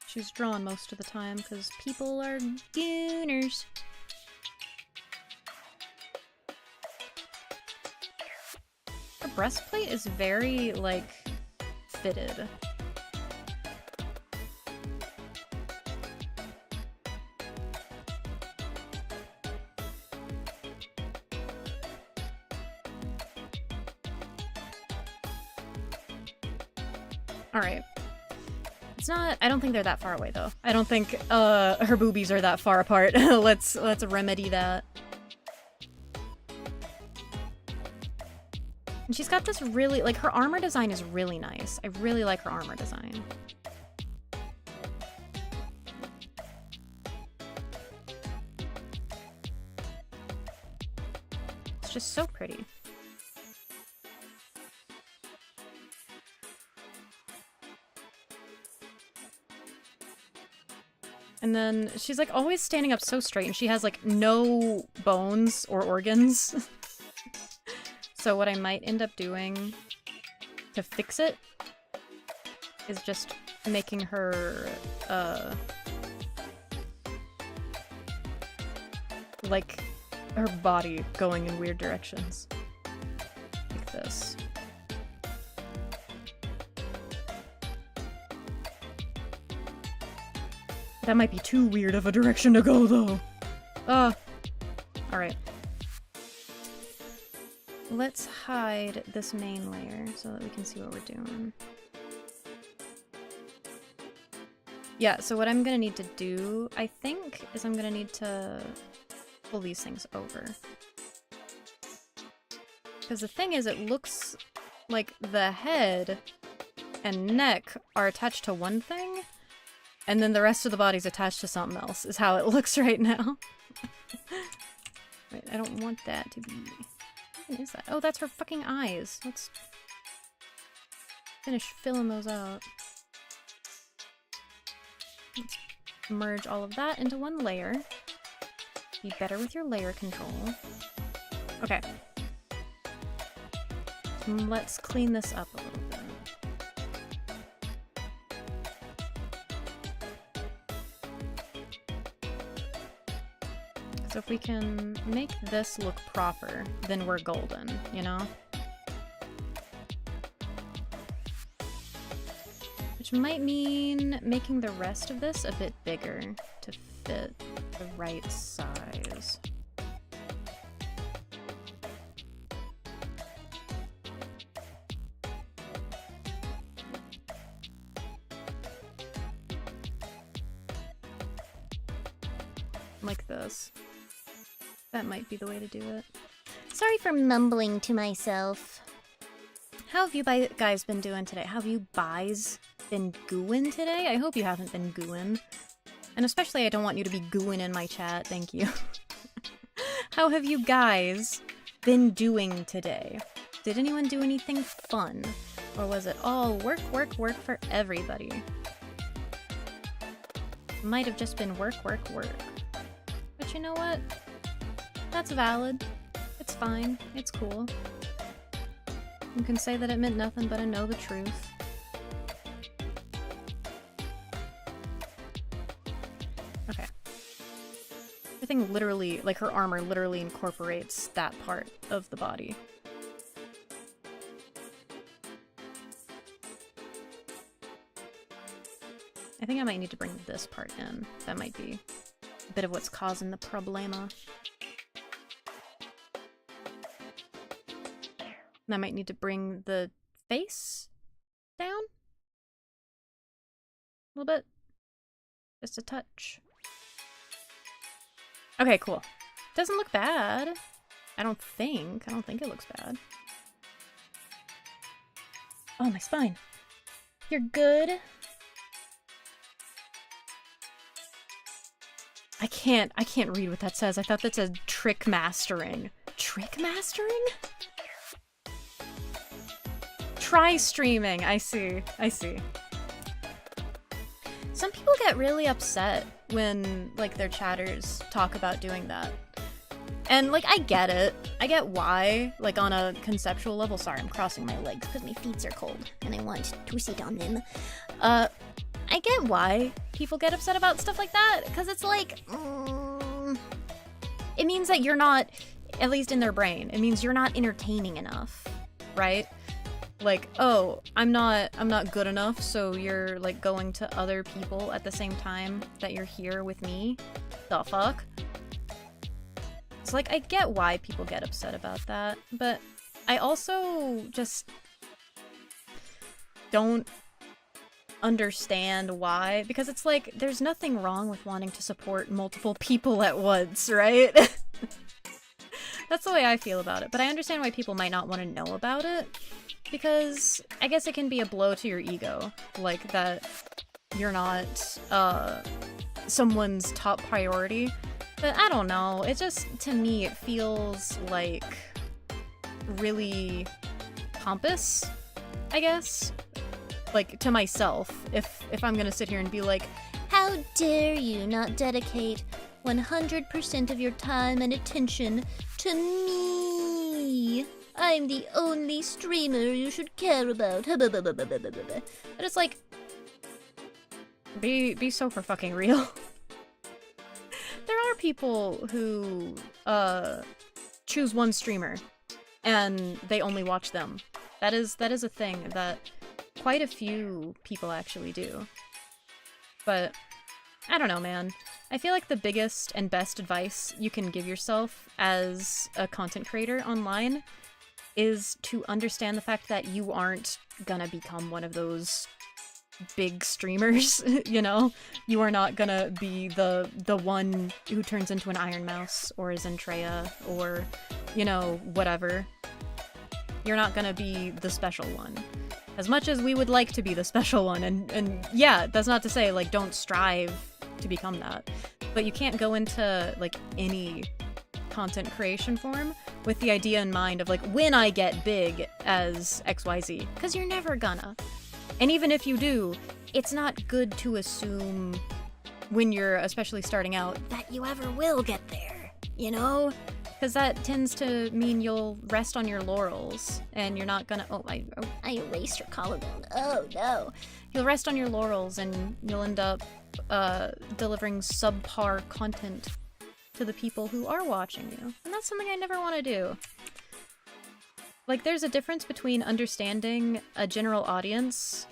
she's drawn most of the time, because people are gooners. Her breastplate is very, like, fitted. Alright. It's not— I don't think they're that far away, though. I don't think, her boobies are that far apart. Let's remedy that. And she's got this really— like, her armor design is really nice. I really like her armor design. It's just so pretty. And then she's like always standing up so straight, and she has like no bones or organs. So what I might end up doing to fix it is just making her like her body going in weird directions. Like this. That might be too weird of a direction to go, though. Alright. Let's hide this main layer so that we can see what we're doing. Yeah, so what I'm gonna need to do, I think, is I'm gonna need to pull these things over. Because the thing is, it looks like the head and neck are attached to one thing, and then the rest of the body's attached to something else, is how it looks right now. Wait, I don't want that to be... What is that? Oh, that's her fucking eyes. Let's finish filling those out. Let's merge all of that into one layer. Be better with your layer control. Okay. Let's clean this up a little bit. So if we can make this look proper, then we're golden, you know? Which might mean making the rest of this a bit bigger to fit the right size. Like this. That might be the way to do it. Sorry for mumbling to myself. How have you guys been doing today? How have you buys been gooing today? I hope you haven't been gooing. And especially I don't want you to be gooing in my chat, thank you. How have you guys been doing today? Did anyone do anything fun? Or was it all work, work, work for everybody? might have just been work, work, work. But you know what? That's valid. It's fine. It's cool. You can say that it meant nothing but I know the truth. Okay. Everything literally, like her armor literally incorporates that part of the body. I think I might need to bring this part in. That might be a bit of what's causing the problema. And I might need to bring the face down a little bit. Just a touch. Okay, cool. Doesn't look bad. I don't think it looks bad. Oh, my spine. You're good? I can't read what that says. I thought that said trick mastering. Trick mastering? Try streaming. I see. Some people get really upset when, like, their chatters talk about doing that. And, like, I get it. I get why, like, on a conceptual level. Sorry, I'm crossing my legs because my feet are cold and I want to sit on them. I get why people get upset about stuff like that, because it's like, it means that you're not, at least in their brain, it means you're not entertaining enough, right? Like, oh, I'm not good enough, so you're, like, going to other people at the same time that you're here with me? The fuck? It's like, I get why people get upset about that, but I also just don't understand why, because it's like, there's nothing wrong with wanting to support multiple people at once, right? That's the way I feel about it, but I understand why people might not want to know about it, because I guess it can be a blow to your ego, like that you're not someone's top priority. But I don't know, it just, to me, it feels like really pompous, I guess. Like, to myself, if I'm gonna sit here and be like, how dare you not dedicate 100% of your time and attention to me? I'm the only streamer you should care about. But it's like, be so for fucking real. There are people who choose one streamer and they only watch them. That is a thing that quite a few people actually do. But I don't know, man. I feel like the biggest and best advice you can give yourself as a content creator online is to understand the fact that you aren't gonna become one of those big streamers, you know? You are not gonna be the one who turns into an Iron Mouse or a Zentreya or, you know, whatever. You're not gonna be the special one. As much as we would like to be the special one, and yeah, that's not to say, like, don't strive to become that. But you can't go into, like, any content creation form with the idea in mind of, like, when I get big as XYZ, because you're never gonna. And even if you do, it's not good to assume when you're especially starting out that you ever will get there, you know? Because that tends to mean you'll rest on your laurels, and you're not gonna— oh, I erased your collarbone. Oh, no. You'll rest on your laurels, and you'll end up delivering subpar content to the people who are watching you. And that's something I never want to do. Like, there's a difference between understanding a general audience—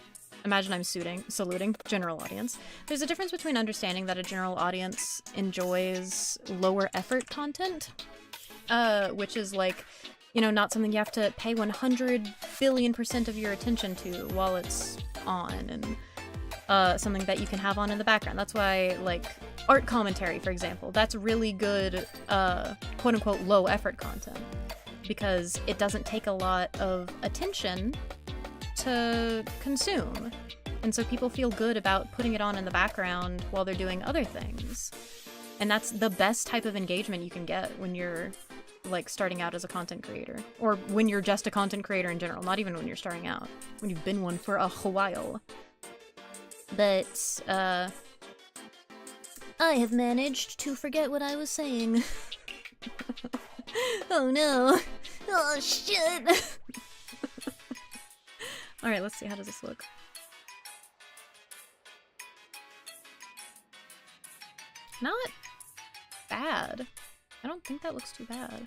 imagine I'm saluting general audience. There's a difference between understanding that a general audience enjoys lower effort content, which is like, you know, not something you have to pay 100 billion% of your attention to while it's on, and something that you can have on in the background. That's why, like, art commentary, for example, that's really good, quote-unquote, low-effort content, because it doesn't take a lot of attention to consume, and so people feel good about putting it on in the background while they're doing other things. And that's the best type of engagement you can get when you're, like, starting out as a content creator, or when you're just a content creator in general, not even when you're starting out, when you've been one for a while. But I have managed to forget what I was saying. Oh no. Oh shit. Alright, let's see, how does this look? Not bad. I don't think that looks too bad.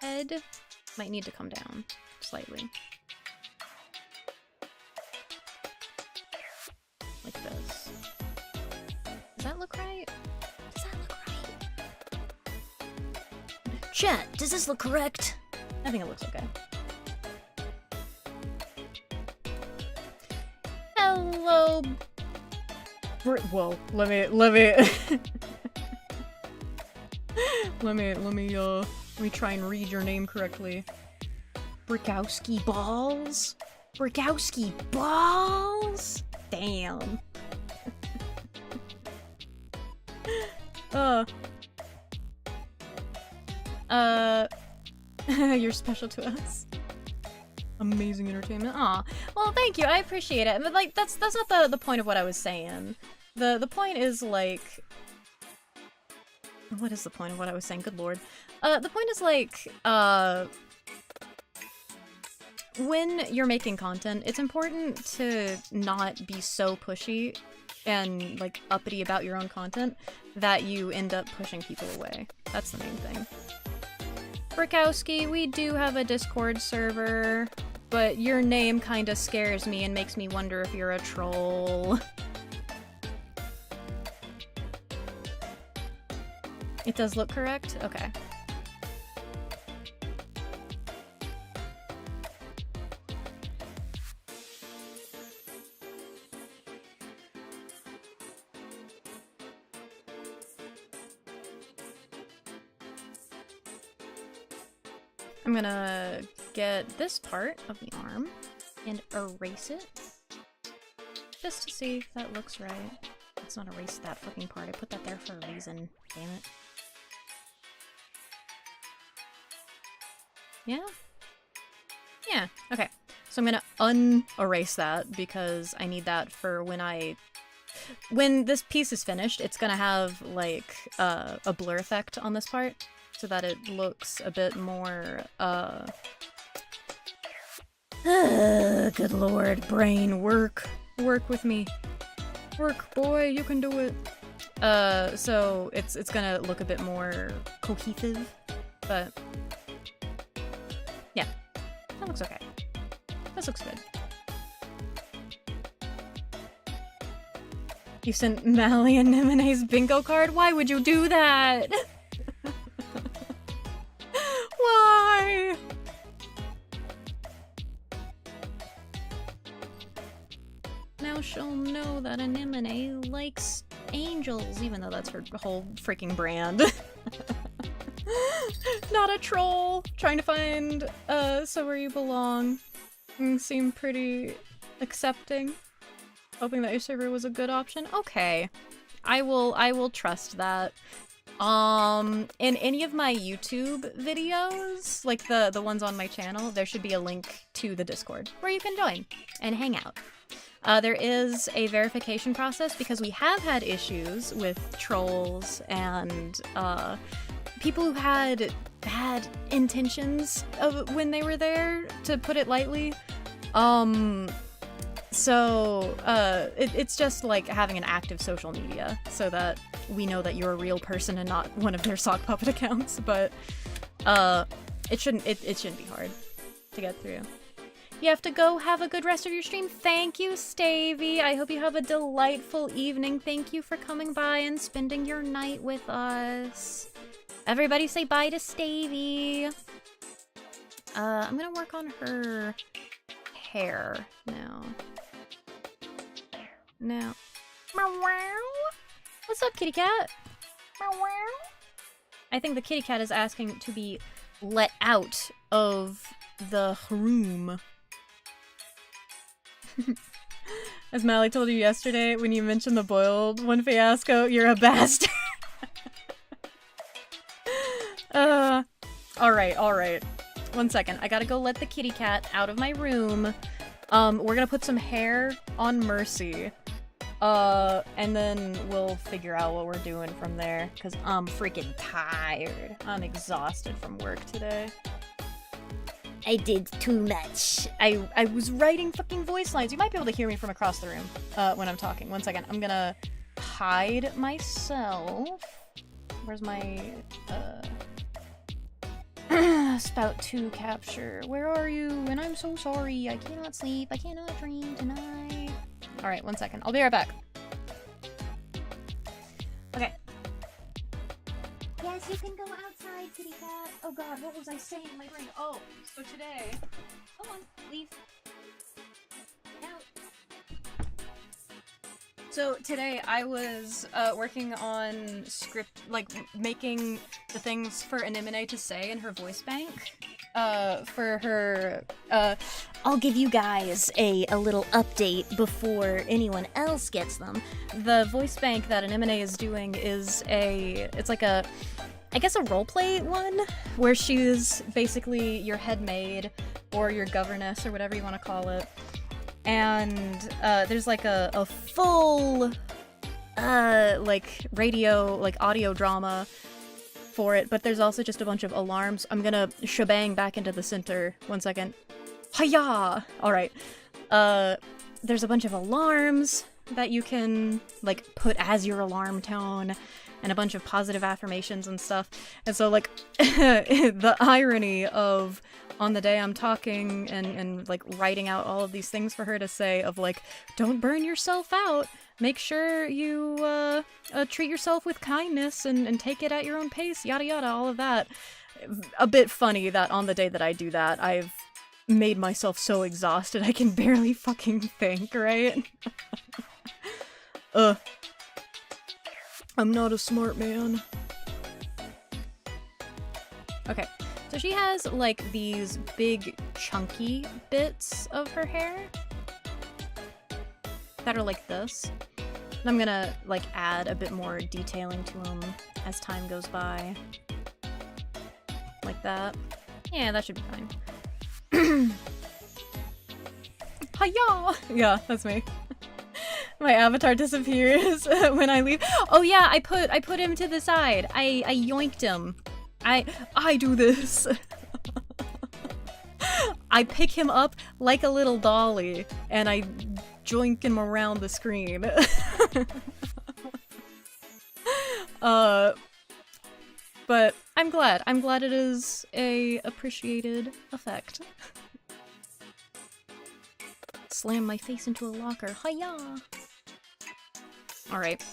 Head might need to come down slightly. Like this. Does that look right? Does that look right? Chat, does this look correct? I think it looks okay. Hello. Whoa, let me let me try and read your name correctly. Brickowski Balls? Brickowski Balls? Damn. You're special to us. Amazing entertainment. Aw. Well, thank you. I appreciate it. But like that's not the point of what I was saying. The point is like, what is the point of what I was saying? Good lord. The point is like, when you're making content, it's important to not be so pushy and like uppity about your own content that you end up pushing people away. That's the main thing. Brickowski, we do have a Discord server, but your name kinda scares me and makes me wonder if you're a troll. It does look correct? Okay. I'm gonna get this part of the arm and erase it. Just to see if that looks right. Let's not erase that fucking part. I put that there for a reason. Damn it. Yeah? Yeah, okay. So I'm gonna un-erase that because I need that for when this piece is finished, it's gonna have like a blur effect on this part so that it looks a bit more good lord, brain, work with me. Work, boy, you can do it. So it's gonna look a bit more cohesive, but yeah, that looks okay. This looks good. You sent Mally and Nemone's bingo card? Why would you do that? Why? Now she'll know that Anemone likes angels, even though that's her whole freaking brand. Not a troll! Trying to find somewhere you belong. You seem pretty accepting. Hoping that your server was a good option. Okay. I will trust that. In any of my YouTube videos, like the ones on my channel, there should be a link to the Discord where you can join and hang out. There is a verification process because we have had issues with trolls and people who had bad intentions when they were there, to put it lightly. So it's just like having an active social media so that we know that you're a real person and not one of their sock puppet accounts. But it shouldn't be hard to get through. You have to go. Have a good rest of your stream. Thank you, Stavey. I hope you have a delightful evening. Thank you for coming by and spending your night with us. Everybody say bye to Stavey. I'm gonna work on her hair now. Now. What's up, kitty cat? I think the kitty cat is asking to be let out of the room. As Mally told you yesterday when you mentioned the boiled one fiasco, you're a bastard. Alright. 1 second. I gotta go let the kitty cat out of my room. We're gonna put some hair on Mercy. And then we'll figure out what we're doing from there, because I'm freaking tired. I'm exhausted from work today. I did too much. I was writing fucking voice lines. You might be able to hear me from across the room when I'm talking. One second. I'm gonna hide myself. Where's my Spout 2 capture? Where are you? And I'm so sorry. I cannot sleep. I cannot dream tonight. Alright, 1 second. I'll be right back. Okay. Yes, you can go outside, kitty cat. Oh god, what was I saying in my brain? Oh, so today... Come on, leave. Out. So today I was working on script, like making the things for Anemone to say in her voice bank. For her, I'll give you guys a little update before anyone else gets them. The voice bank that Anemone is doing is it's like a, I guess a roleplay one, where she's basically your head maid, or your governess, or whatever you want to call it. And there's like a full like radio, like audio drama for it, but there's also just a bunch of alarms. I'm gonna shebang back into the center. 1 second. Hiya! Alright. There's a bunch of alarms that you can like put as your alarm tone, and a bunch of positive affirmations and stuff. And so like the irony of on the day I'm talking and like writing out all of these things for her to say of like, don't burn yourself out, make sure you treat yourself with kindness and take it at your own pace, yada yada, all of that. A bit funny that on the day that I do that, I've made myself so exhausted I can barely fucking think, right? I'm not a smart man. Okay. So she has, like, these big, chunky bits of her hair that are like this. And I'm gonna, like, add a bit more detailing to them as time goes by. Like that. Yeah, that should be fine. Hiya! Yeah, that's me. My avatar disappears when I leave. Oh yeah, I put him to the side. I yoinked him. I do this. I pick him up like a little dolly, and I joink him around the screen. But I'm glad. I'm glad it is a appreciated effect. Slam my face into a locker. Hiya! Alright.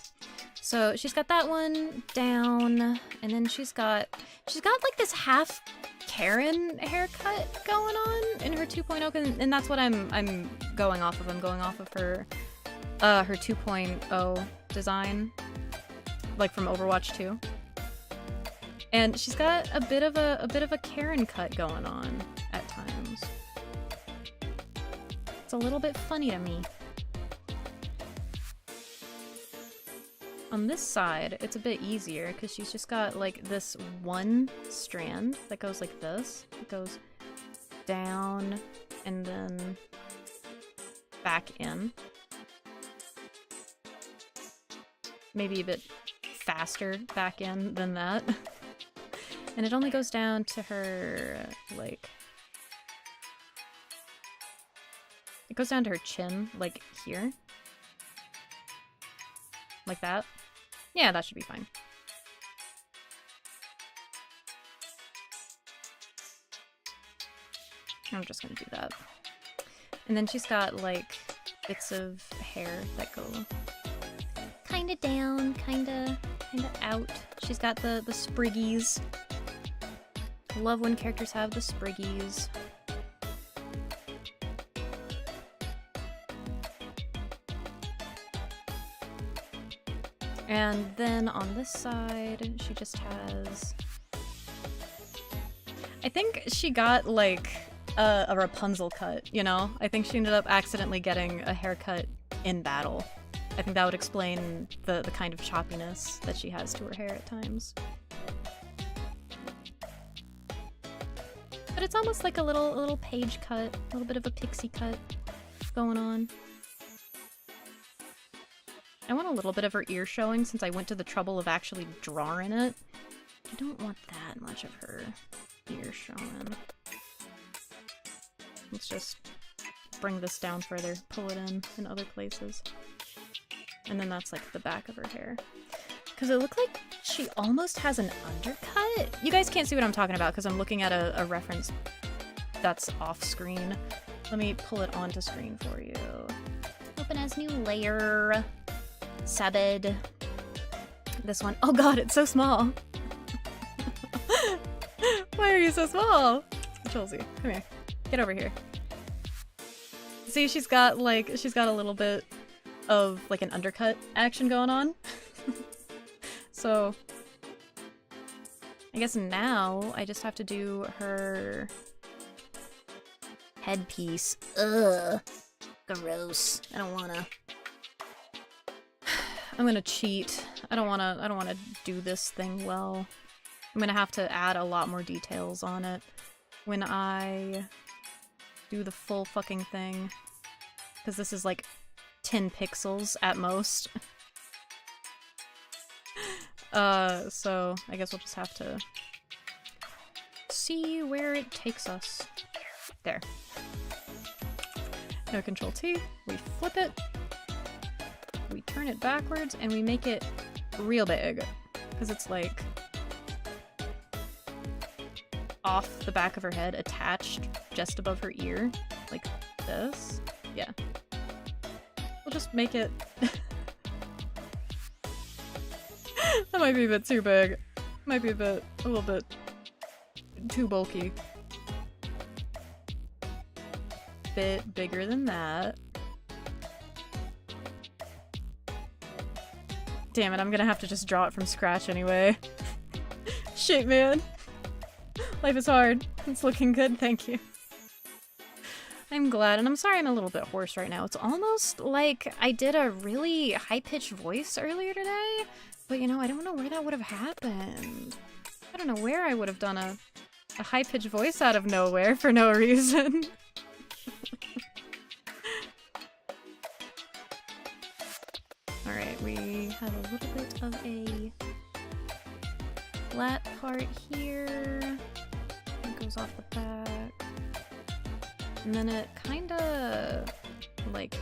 So she's got that one down, and then she's got like this half Karen haircut going on in her 2.0, and that's what I'm going off of. I'm going off of her 2.0 design, like from Overwatch 2. And she's got a bit of a Karen cut going on at times. It's a little bit funny to me. On this side, it's a bit easier because she's just got like this one strand that goes like this. It goes down and then back in. Maybe a bit faster back in than that. And it only goes down to her, like... It goes down to her chin, like here. Like that. Yeah, that should be fine. I'm just gonna do that. And then she's got, like, bits of hair that go kinda down, kinda out. She's got the spriggies. I love when characters have the spriggies. And then on this side, she just has... I think she got, like, a Rapunzel cut, you know? I think she ended up accidentally getting a haircut in battle. I think that would explain the kind of choppiness that she has to her hair at times. But it's almost like a little page cut, a little bit of a pixie cut going on. I want a little bit of her ear showing since I went to the trouble of actually drawing it. I don't want that much of her ear showing. Let's just bring this down further, pull it in other places. And then that's like the back of her hair. Because it looked like she almost has an undercut. You guys can't see what I'm talking about because I'm looking at a reference that's off screen. Let me pull it onto screen for you. Open as new layer. Sabed. This one. Oh god, it's so small. Why are you so small? Chelsea, come here. Get over here. See, she's got a little bit of like an undercut action going on. So I guess now I just have to do her headpiece. Ugh. Gross. I don't wanna. I'm gonna cheat. I don't wanna do this thing well. I'm gonna have to add a lot more details on it when I do the full fucking thing. Because this is like 10 pixels at most. So I guess we'll just have to see where it takes us. There. No Control T. We flip it. We turn it backwards and we make it real big. Because it's like off the back of her head, attached just above her ear. Like this. Yeah. We'll just make it... That might be a bit too big. Might be a little bit too bulky. Bit bigger than that. Damn it, I'm gonna have to just draw it from scratch anyway. Shit, man. Life is hard. It's looking good, thank you. I'm glad, and I'm sorry I'm a little bit hoarse right now. It's almost like I did a really high-pitched voice earlier today, but you know, I don't know where that would have happened. I don't know where I would have done a high-pitched voice out of nowhere for no reason. Alright, we have a little bit of a flat part here. It goes off the back. And then it kinda, like,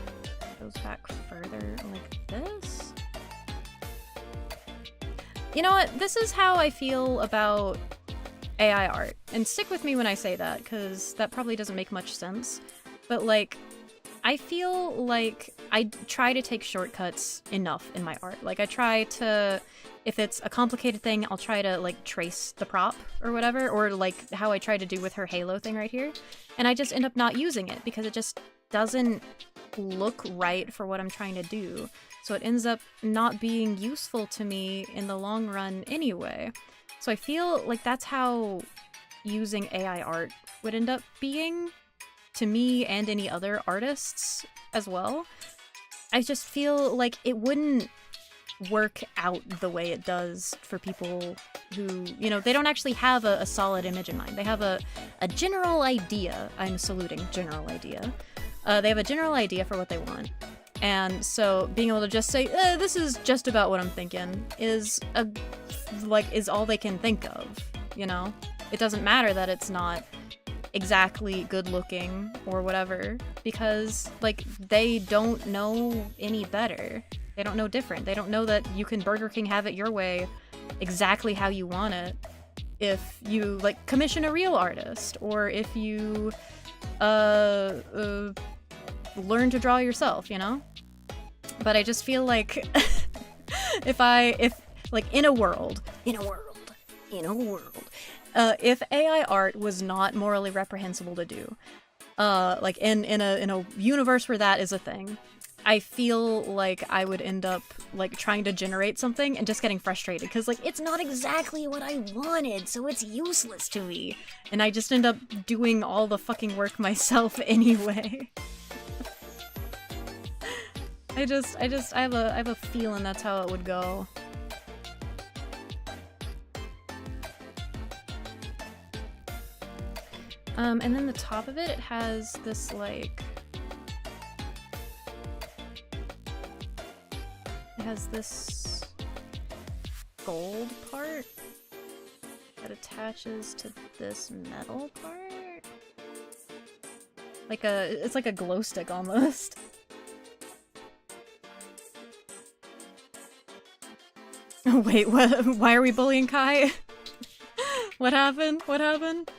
goes back further like this. You know what? This is how I feel about AI art. And stick with me when I say that, because that probably doesn't make much sense. But, like, I feel like I try to take shortcuts enough in my art. Like, I try to, if it's a complicated thing, I'll try to, like, trace the prop or whatever, or, like, how I try to do with her halo thing right here. And I just end up not using it because it just doesn't look right for what I'm trying to do. So it ends up not being useful to me in the long run anyway. So I feel like that's how using AI art would end up being to me and any other artists as well. I just feel like it wouldn't work out the way it does for people who, you know, they don't actually have a solid image in mind. They have a general idea. I'm saluting general idea. They have a general idea for what they want. And so being able to just say, this is just about what I'm thinking is all they can think of, you know? It doesn't matter that it's not exactly good looking or whatever, because like they don't know any better. They don't know different. They don't know that you can Burger King have it your way exactly how you want it if you like commission a real artist, or if you learn to draw yourself, you know? But I just feel like if like in a world, if AI art was not morally reprehensible to do, like in a universe where that is a thing, I feel like I would end up like trying to generate something and just getting frustrated because like it's not exactly what I wanted, so it's useless to me, and I just end up doing all the fucking work myself anyway. I have a feeling that's how it would go. And then the top of it, it has this like It has this gold part that attaches to this metal part. It's like a glow stick almost. Oh wait, what? Why are we bullying Kai? What happened? What happened?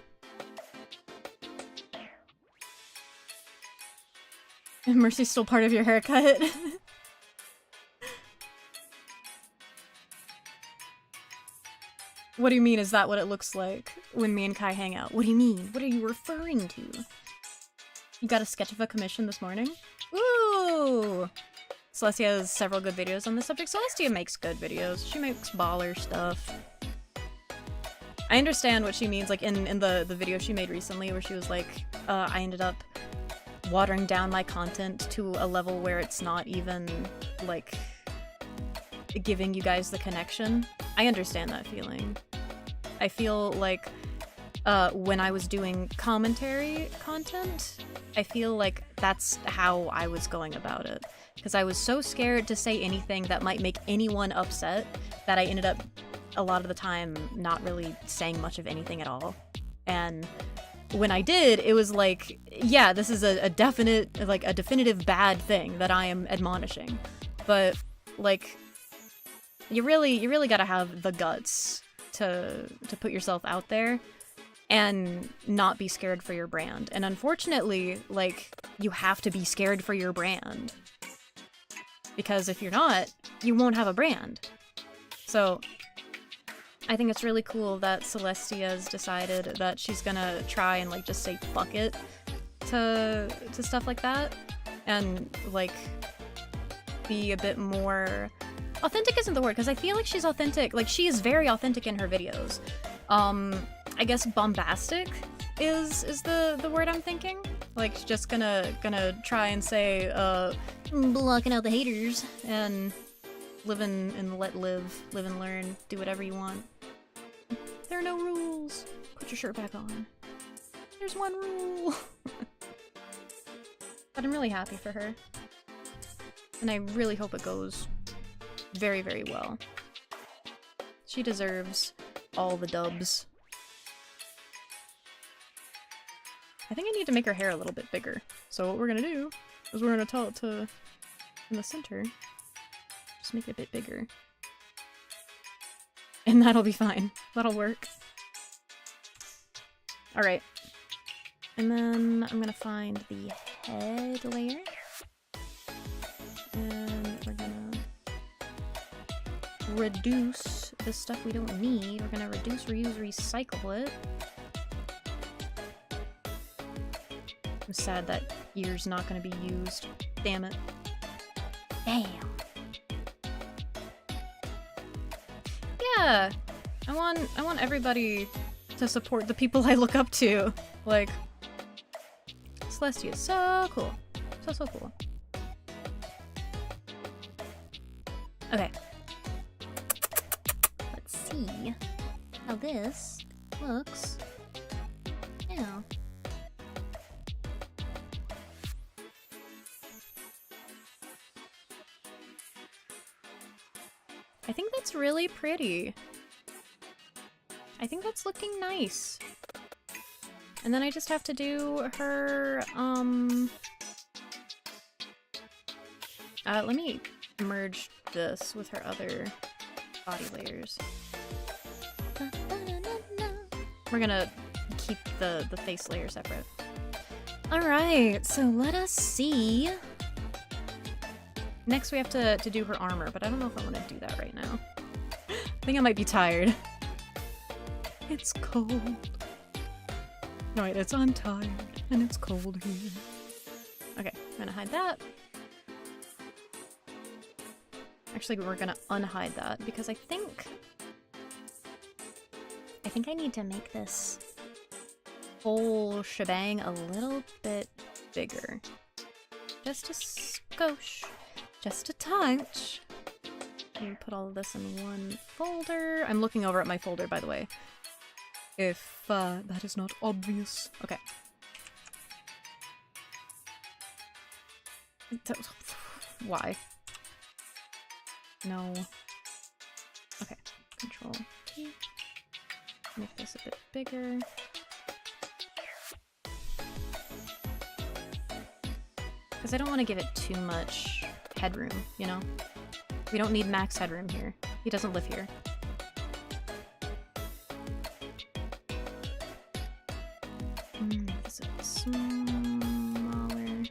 Mercy's still part of your haircut. What do you mean, is that what it looks like when me and Kai hang out? What do you mean? What are you referring to? You got a sketch of a commission this morning? Ooh! Celestia has several good videos on this subject. Celestia makes good videos. She makes baller stuff. I understand what she means, like in the video she made recently where she was like, I ended up watering down my content to a level where it's not even, like, giving you guys the connection. I understand that feeling. I feel like when I was doing commentary content, I feel like that's how I was going about it. Because I was so scared to say anything that might make anyone upset that I ended up, a lot of the time, not really saying much of anything at all. And when I did, it was like, yeah, this is a definitive bad thing that I am admonishing. But, like, you really gotta have the guts to put yourself out there and not be scared for your brand. And unfortunately, like, you have to be scared for your brand. Because if you're not, you won't have a brand. So I think it's really cool that Celestia's decided that she's gonna try and, like, just say fuck it to stuff like that. And, like, be a bit more... Authentic isn't the word, because I feel like she's authentic. Like, she is very authentic in her videos. I guess bombastic is the word I'm thinking. Like, she's just gonna try and say, blocking out the haters, and live and let live and learn, do whatever you want. There are no rules. Put your shirt back on. There's one rule. But I'm really happy for her. And I really hope it goes very, very well. She deserves all the dubs. I think I need to make her hair a little bit bigger. So what we're gonna do is we're gonna tell it to, in the center, just make it a bit bigger. And that'll be fine. That'll work. Alright. And then I'm gonna find the head layer. And we're gonna reduce the stuff we don't need. We're gonna reduce, reuse, recycle it. I'm sad that ear's not gonna be used. Damn it. Damn. Yeah, I want everybody to support the people I look up to. Like, Celestia is so cool. So cool. Okay. Let's see how this looks now. I think that's really pretty. I think that's looking nice. And then I just have to do her, let me merge this with her other body layers. We're gonna keep the face layer separate. Alright, so let us see. Next we have to do her armor, but I don't know if I want to do that right now. I think I might be tired. It's cold. No wait, I'm tired, and it's cold here. Okay, I'm gonna hide that. Actually, we're gonna unhide that, because I think I need to make this whole shebang a little bit bigger. Just a skosh. Just a touch. Let me put all of this in one folder. I'm looking over at my folder, by the way. If that is not obvious. Okay. Why? No. Okay, Control T. Make this a bit bigger. Because I don't want to give it too much headroom, you know? We don't need max headroom here. He doesn't live here. Make this a bit smaller.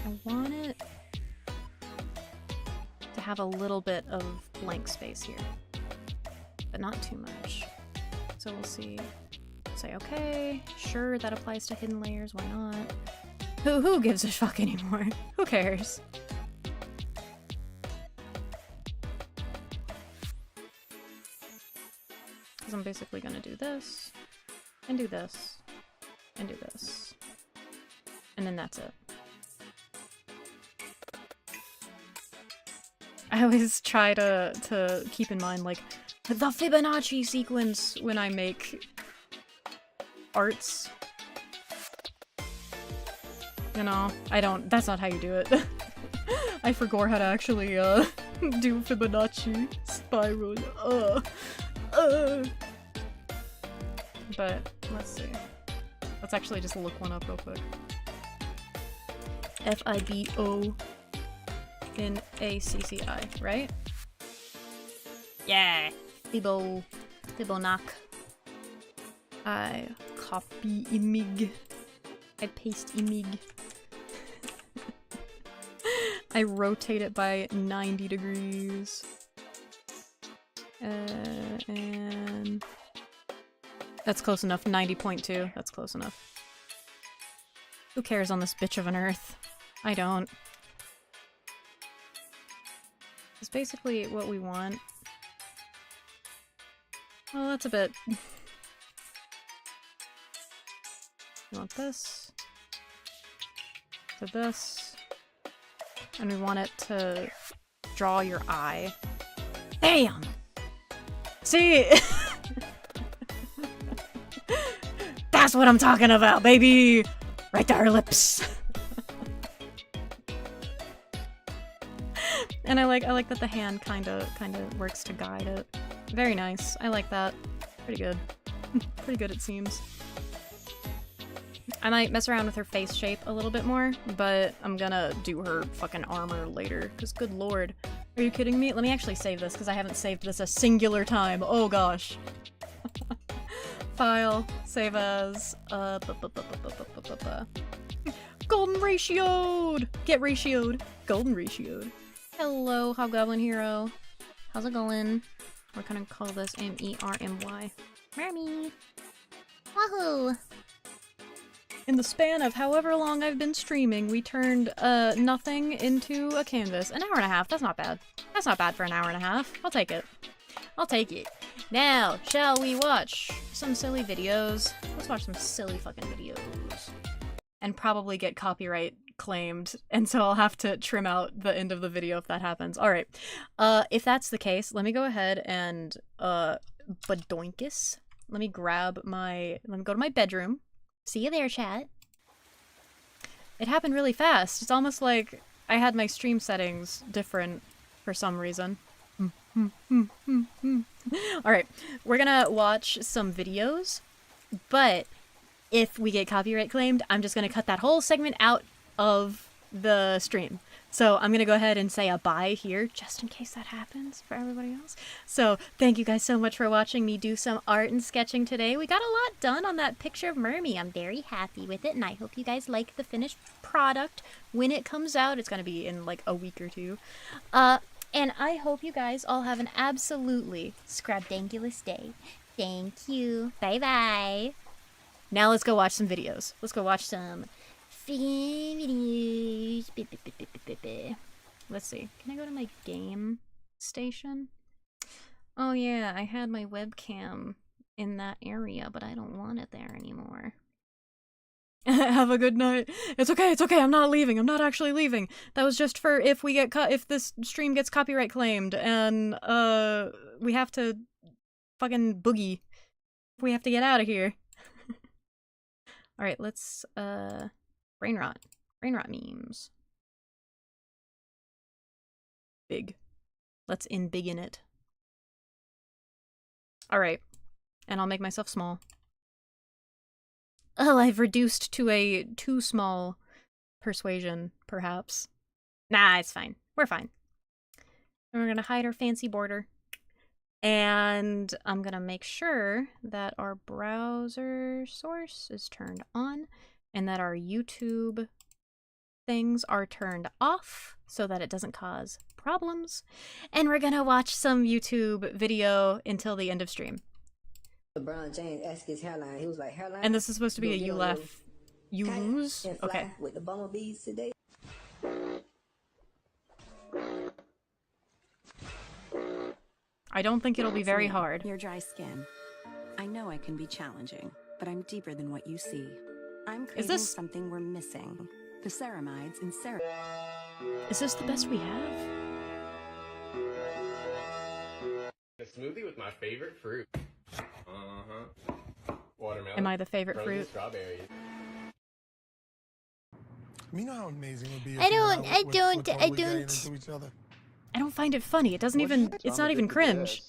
I want it to have a little bit of blank space here, but not too much. So we'll see. Say, okay, sure, that applies to hidden layers, why not? Who gives a fuck anymore? Who cares? Because I'm basically gonna do this, and do this, and do this. And then that's it. I always try to keep in mind, like, the Fibonacci sequence when I make arts. You know, that's not how you do it. I forgot how to actually, do Fibonacci spiral. But, let's see. Let's actually just look one up real quick. Fibonacci, right? Yeah! Fibonacci. I copy imig. I paste imig. I rotate it by 90 degrees. And that's close enough. 90.2. That's close enough. Who cares on this bitch of an earth? I don't. It's basically what we want. Well, that's a bit... We want this, to this, and we want it to draw your eye. Damn! See? That's what I'm talking about, baby! Right to her lips! And I like that the hand kinda works to guide it. Very nice. I like that. Pretty good. Pretty good, it seems. I might mess around with her face shape a little bit more, but I'm gonna do her fucking armor later, because good lord. Are you kidding me? Let me actually save this, because I haven't saved this a singular time. Oh gosh. File, save as, golden ratioed! Get ratioed! Golden ratioed. Hello, Hobgoblin Hero. How's it going? We're gonna call this M-E-R-M-Y. Mermy! Wahoo! In the span of however long I've been streaming, we turned, nothing into a canvas. An hour and a half, that's not bad. That's not bad for an hour and a half. I'll take it. I'll take it. Now, shall we watch some silly videos? Let's watch some silly fucking videos. And probably get copyright claimed, and so I'll have to trim out the end of the video if that happens. Alright, if that's the case, let me go ahead and, badoinkus. Let me go to my bedroom. See you there, chat. It happened really fast. It's almost like I had my stream settings different for some reason. Alright, we're gonna watch some videos, but if we get copyright claimed, I'm just gonna cut that whole segment out of the stream. So I'm gonna go ahead and say a bye here, just in case that happens for everybody else. So thank you guys so much for watching me do some art and sketching today. We got a lot done on that picture of Mermy. I'm very happy with it, and I hope you guys like the finished product when it comes out. It's gonna be in like a week or two. And I hope you guys all have an absolutely scrabdankulous day. Thank you. Bye-bye. Now let's go watch some videos. Let's go watch some videos. Let's see. Can I go to my game station? Oh yeah, I had my webcam in that area, but I don't want it there anymore. Have a good night. It's okay, I'm not leaving. I'm not actually leaving. That was just for if we get if this stream gets copyright claimed and we have to fucking boogie. We have to get out of here. Alright, let's brain rot. Brain rot memes. Big. Let's embiggen it. Alright. And I'll make myself small. Oh, I've reduced to a too small persuasion, perhaps. Nah, it's fine. We're fine. And we're gonna hide our fancy border. And I'm gonna make sure that our browser source is turned on and that our YouTube things are turned off so that it doesn't cause problems. And we're gonna watch some YouTube video until the end of stream. LeBron James asked his hairline. He was like, hairline. And this is supposed to be a you laugh, you lose. Okay. With the bumblebees today. I don't think it'll be very hard. Your dry skin. I know I can be challenging, but I'm deeper than what you see. I'm craving something we're missing. The ceramides and Is this the best we have? A smoothie with my favorite fruit. Watermelon. Am I the favorite fruit? Strawberries. You know how amazing it would be. I don't find it funny. It doesn't even. It's not even cringe.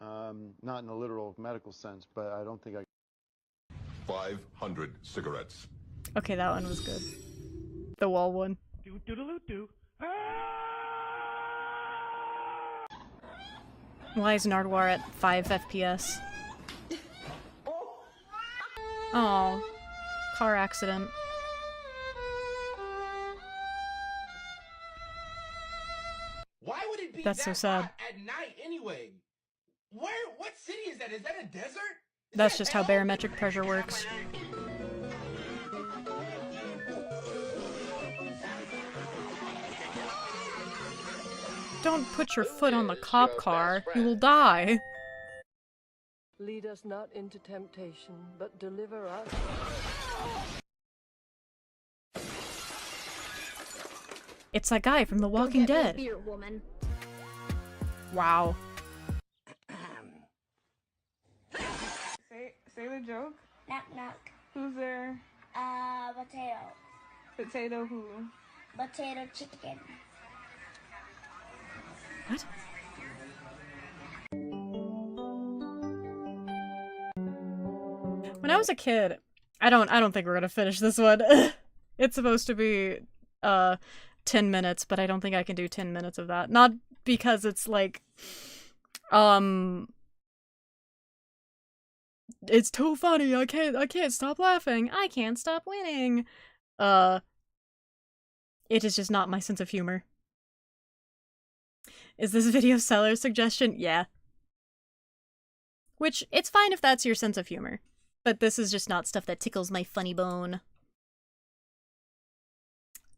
Not in a literal medical sense, but I don't think I. 500 cigarettes. Okay, that one was good. The wall one. Why is Nardwar at 5 FPS? Oh, car accident. Why would it be That's so sad. hot at night anyway? What city is that? Is that a desert? That's just how barometric pressure works. Don't put your foot on the cop car. You will die. Lead us not into temptation, but deliver us. It's that guy from The Walking Dead. Beer, woman. Wow. Say the joke. Knock knock. Who's there? Potato. Potato who? Potato chicken. What? When I was a kid, I don't think we're gonna finish this one. It's supposed to be 10 minutes, but I don't think I can do 10 minutes of that. Not because it's like it's too funny. I can't stop laughing. I can't stop winning. It is just not my sense of humor. Is this video seller suggestion? Yeah. Which, it's fine if that's your sense of humor. But this is just not stuff that tickles my funny bone.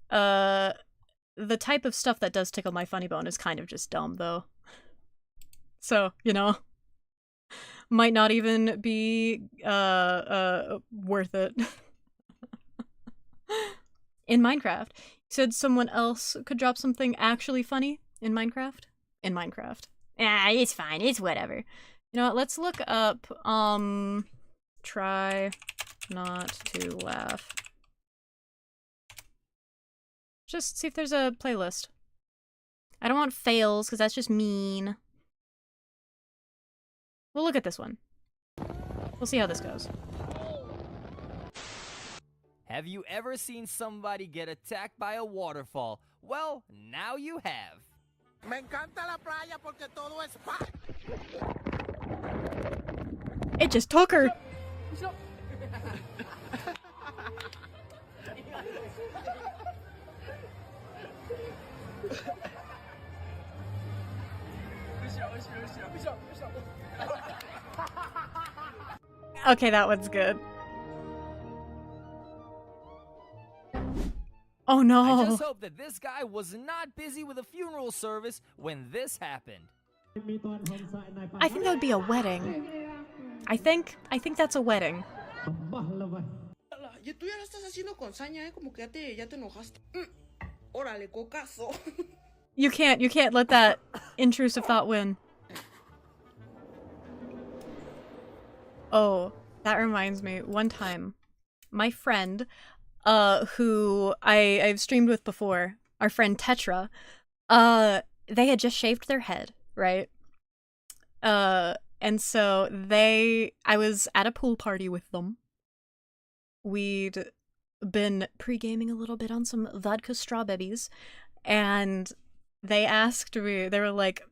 The type of stuff that does tickle my funny bone is kind of just dumb, though. So, you know. Might not even be, worth it. In Minecraft. You said someone else could drop something actually funny in Minecraft? In Minecraft. Ah, it's fine. It's whatever. You know what? Let's look up, try not to laugh. Just see if there's a playlist. I don't want fails, because that's just mean. We'll look at this one. We'll see how this goes. Have you ever seen somebody get attacked by a waterfall? Well, now you have. Me encanta la playa porque todo es paz. It just took her. Okay, that one's good. Oh no! I just hope that this guy was not busy with a funeral service when this happened. I think that would be a wedding. I think that's a wedding. Tú ya lo estás haciendo con saña, como que ya te enojaste. Órale, cocazo. You can't let that intrusive thought win. Oh, that reminds me. One time, my friend, who I've streamed with before, our friend Tetra, they had just shaved their head, right? And so I was at a pool party with them. We'd been pre-gaming a little bit on some vodka strawberries, and they asked me, they were like,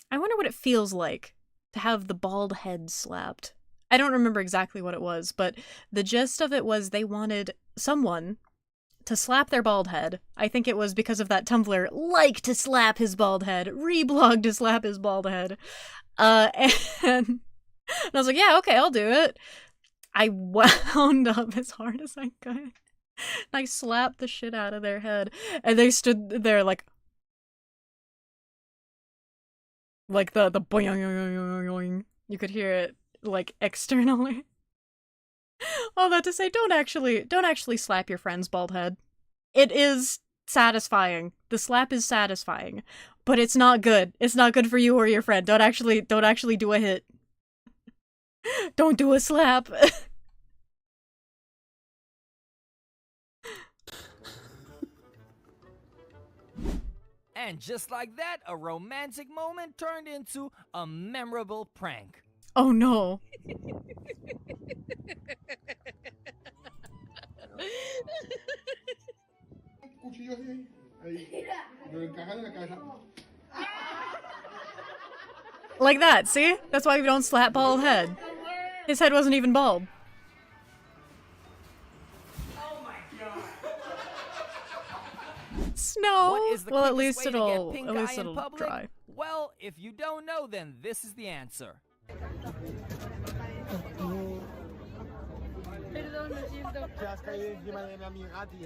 I wonder what it feels like to have the bald head slapped. I don't remember exactly what it was, but the gist of it was they wanted someone to slap their bald head. I think it was because of that Tumblr, like to slap his bald head, reblog to slap his bald head. And I was like, yeah, okay, I'll do it. I wound up as hard as I could. And I slapped the shit out of their head. And they stood there like the boing. You could hear it like externally. All that to say, don't actually slap your friend's bald head. It is satisfying. The slap is satisfying, but it's not good. It's not good for you or your friend. Don't actually do a hit. Don't do a slap. And just like that, a romantic moment turned into a memorable prank. Oh no. Like that, see? That's why we don't slap bald head. His head wasn't even bald. Oh my god. Snow. Well, at least quickest way to get pink eye in it'll public? dry. Well, if you don't know, then this is the answer.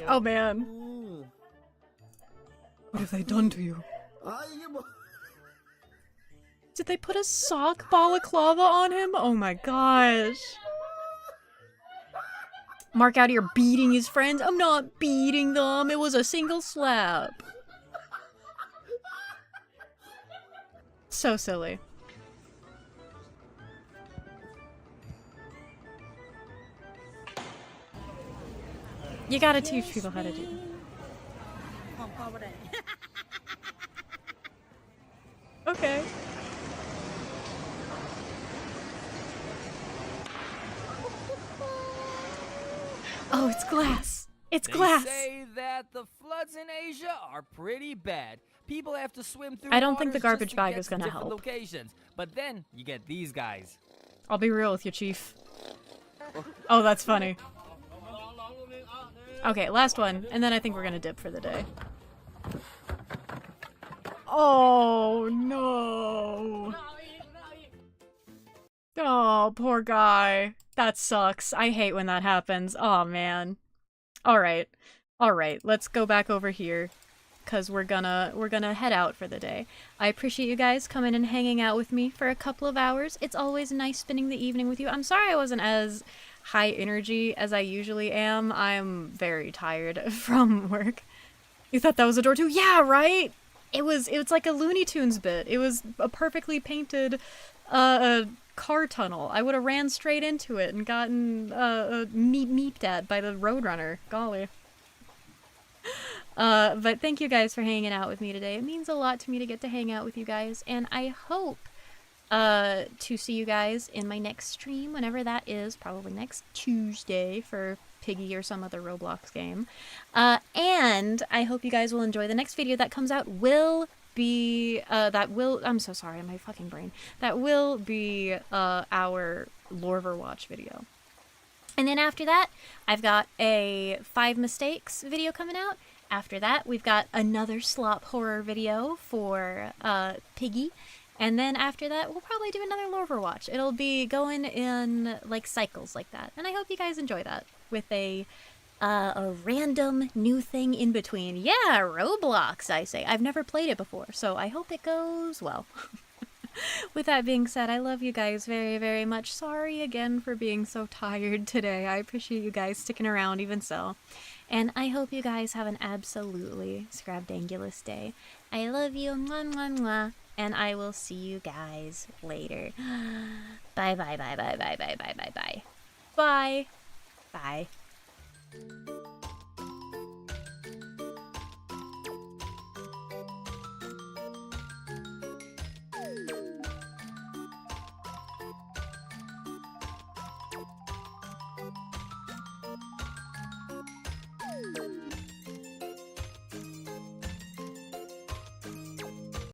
Oh man. What have they done to you? Did they put a sock balaclava on him? Oh my gosh. Mark out here beating his friends. I'm not beating them. It was a single slap. So silly. You gotta teach people how to do that. Okay. Oh, it's glass. It's glass. They say that the floods in Asia are pretty bad. People have to swim through. I don't think the waters garbage just to bag get is to gonna different help. Locations. But then you get these guys. I'll be real with you, Chief. Oh, that's funny. Okay, last one, and then I think we're gonna dip for the day. Oh, no. Oh, poor guy. That sucks. I hate when that happens. Oh, man. Alright. Alright, let's go back over here. Because we're gonna head out for the day. I appreciate you guys coming and hanging out with me for a couple of hours. It's always nice spending the evening with you. I'm sorry I wasn't as high energy as I usually am. I'm very tired from work. You thought that was a door too? Yeah, right? It's like a Looney Tunes bit. It was a perfectly painted a car tunnel. I would have ran straight into it and gotten meeped at by the Roadrunner. Golly. But thank you guys for hanging out with me today. It means a lot to me to get to hang out with you guys, and I hope to see you guys in my next stream, whenever that is, probably next Tuesday for Piggy or some other Roblox game. And I hope you guys will enjoy the next video that comes out. I'm so sorry, my fucking brain. That will be our Lorverwatch video. And then after that, I've got a 5 mistakes video coming out. After that, we've got another slop horror video for Piggy. And then after that, we'll probably do another Lorverwatch. It'll be going in like cycles like that. And I hope you guys enjoy that with a random new thing in between. Yeah, Roblox, I say. I've never played it before, so I hope it goes well. With that being said, I love you guys very, very much. Sorry again for being so tired today. I appreciate you guys sticking around even so. And I hope you guys have an absolutely scrabdangulous day. I love you, mwah, mwah, mwah. And I will see you guys later. Bye, bye, bye, bye, bye, bye, bye, bye, bye. Bye. Bye.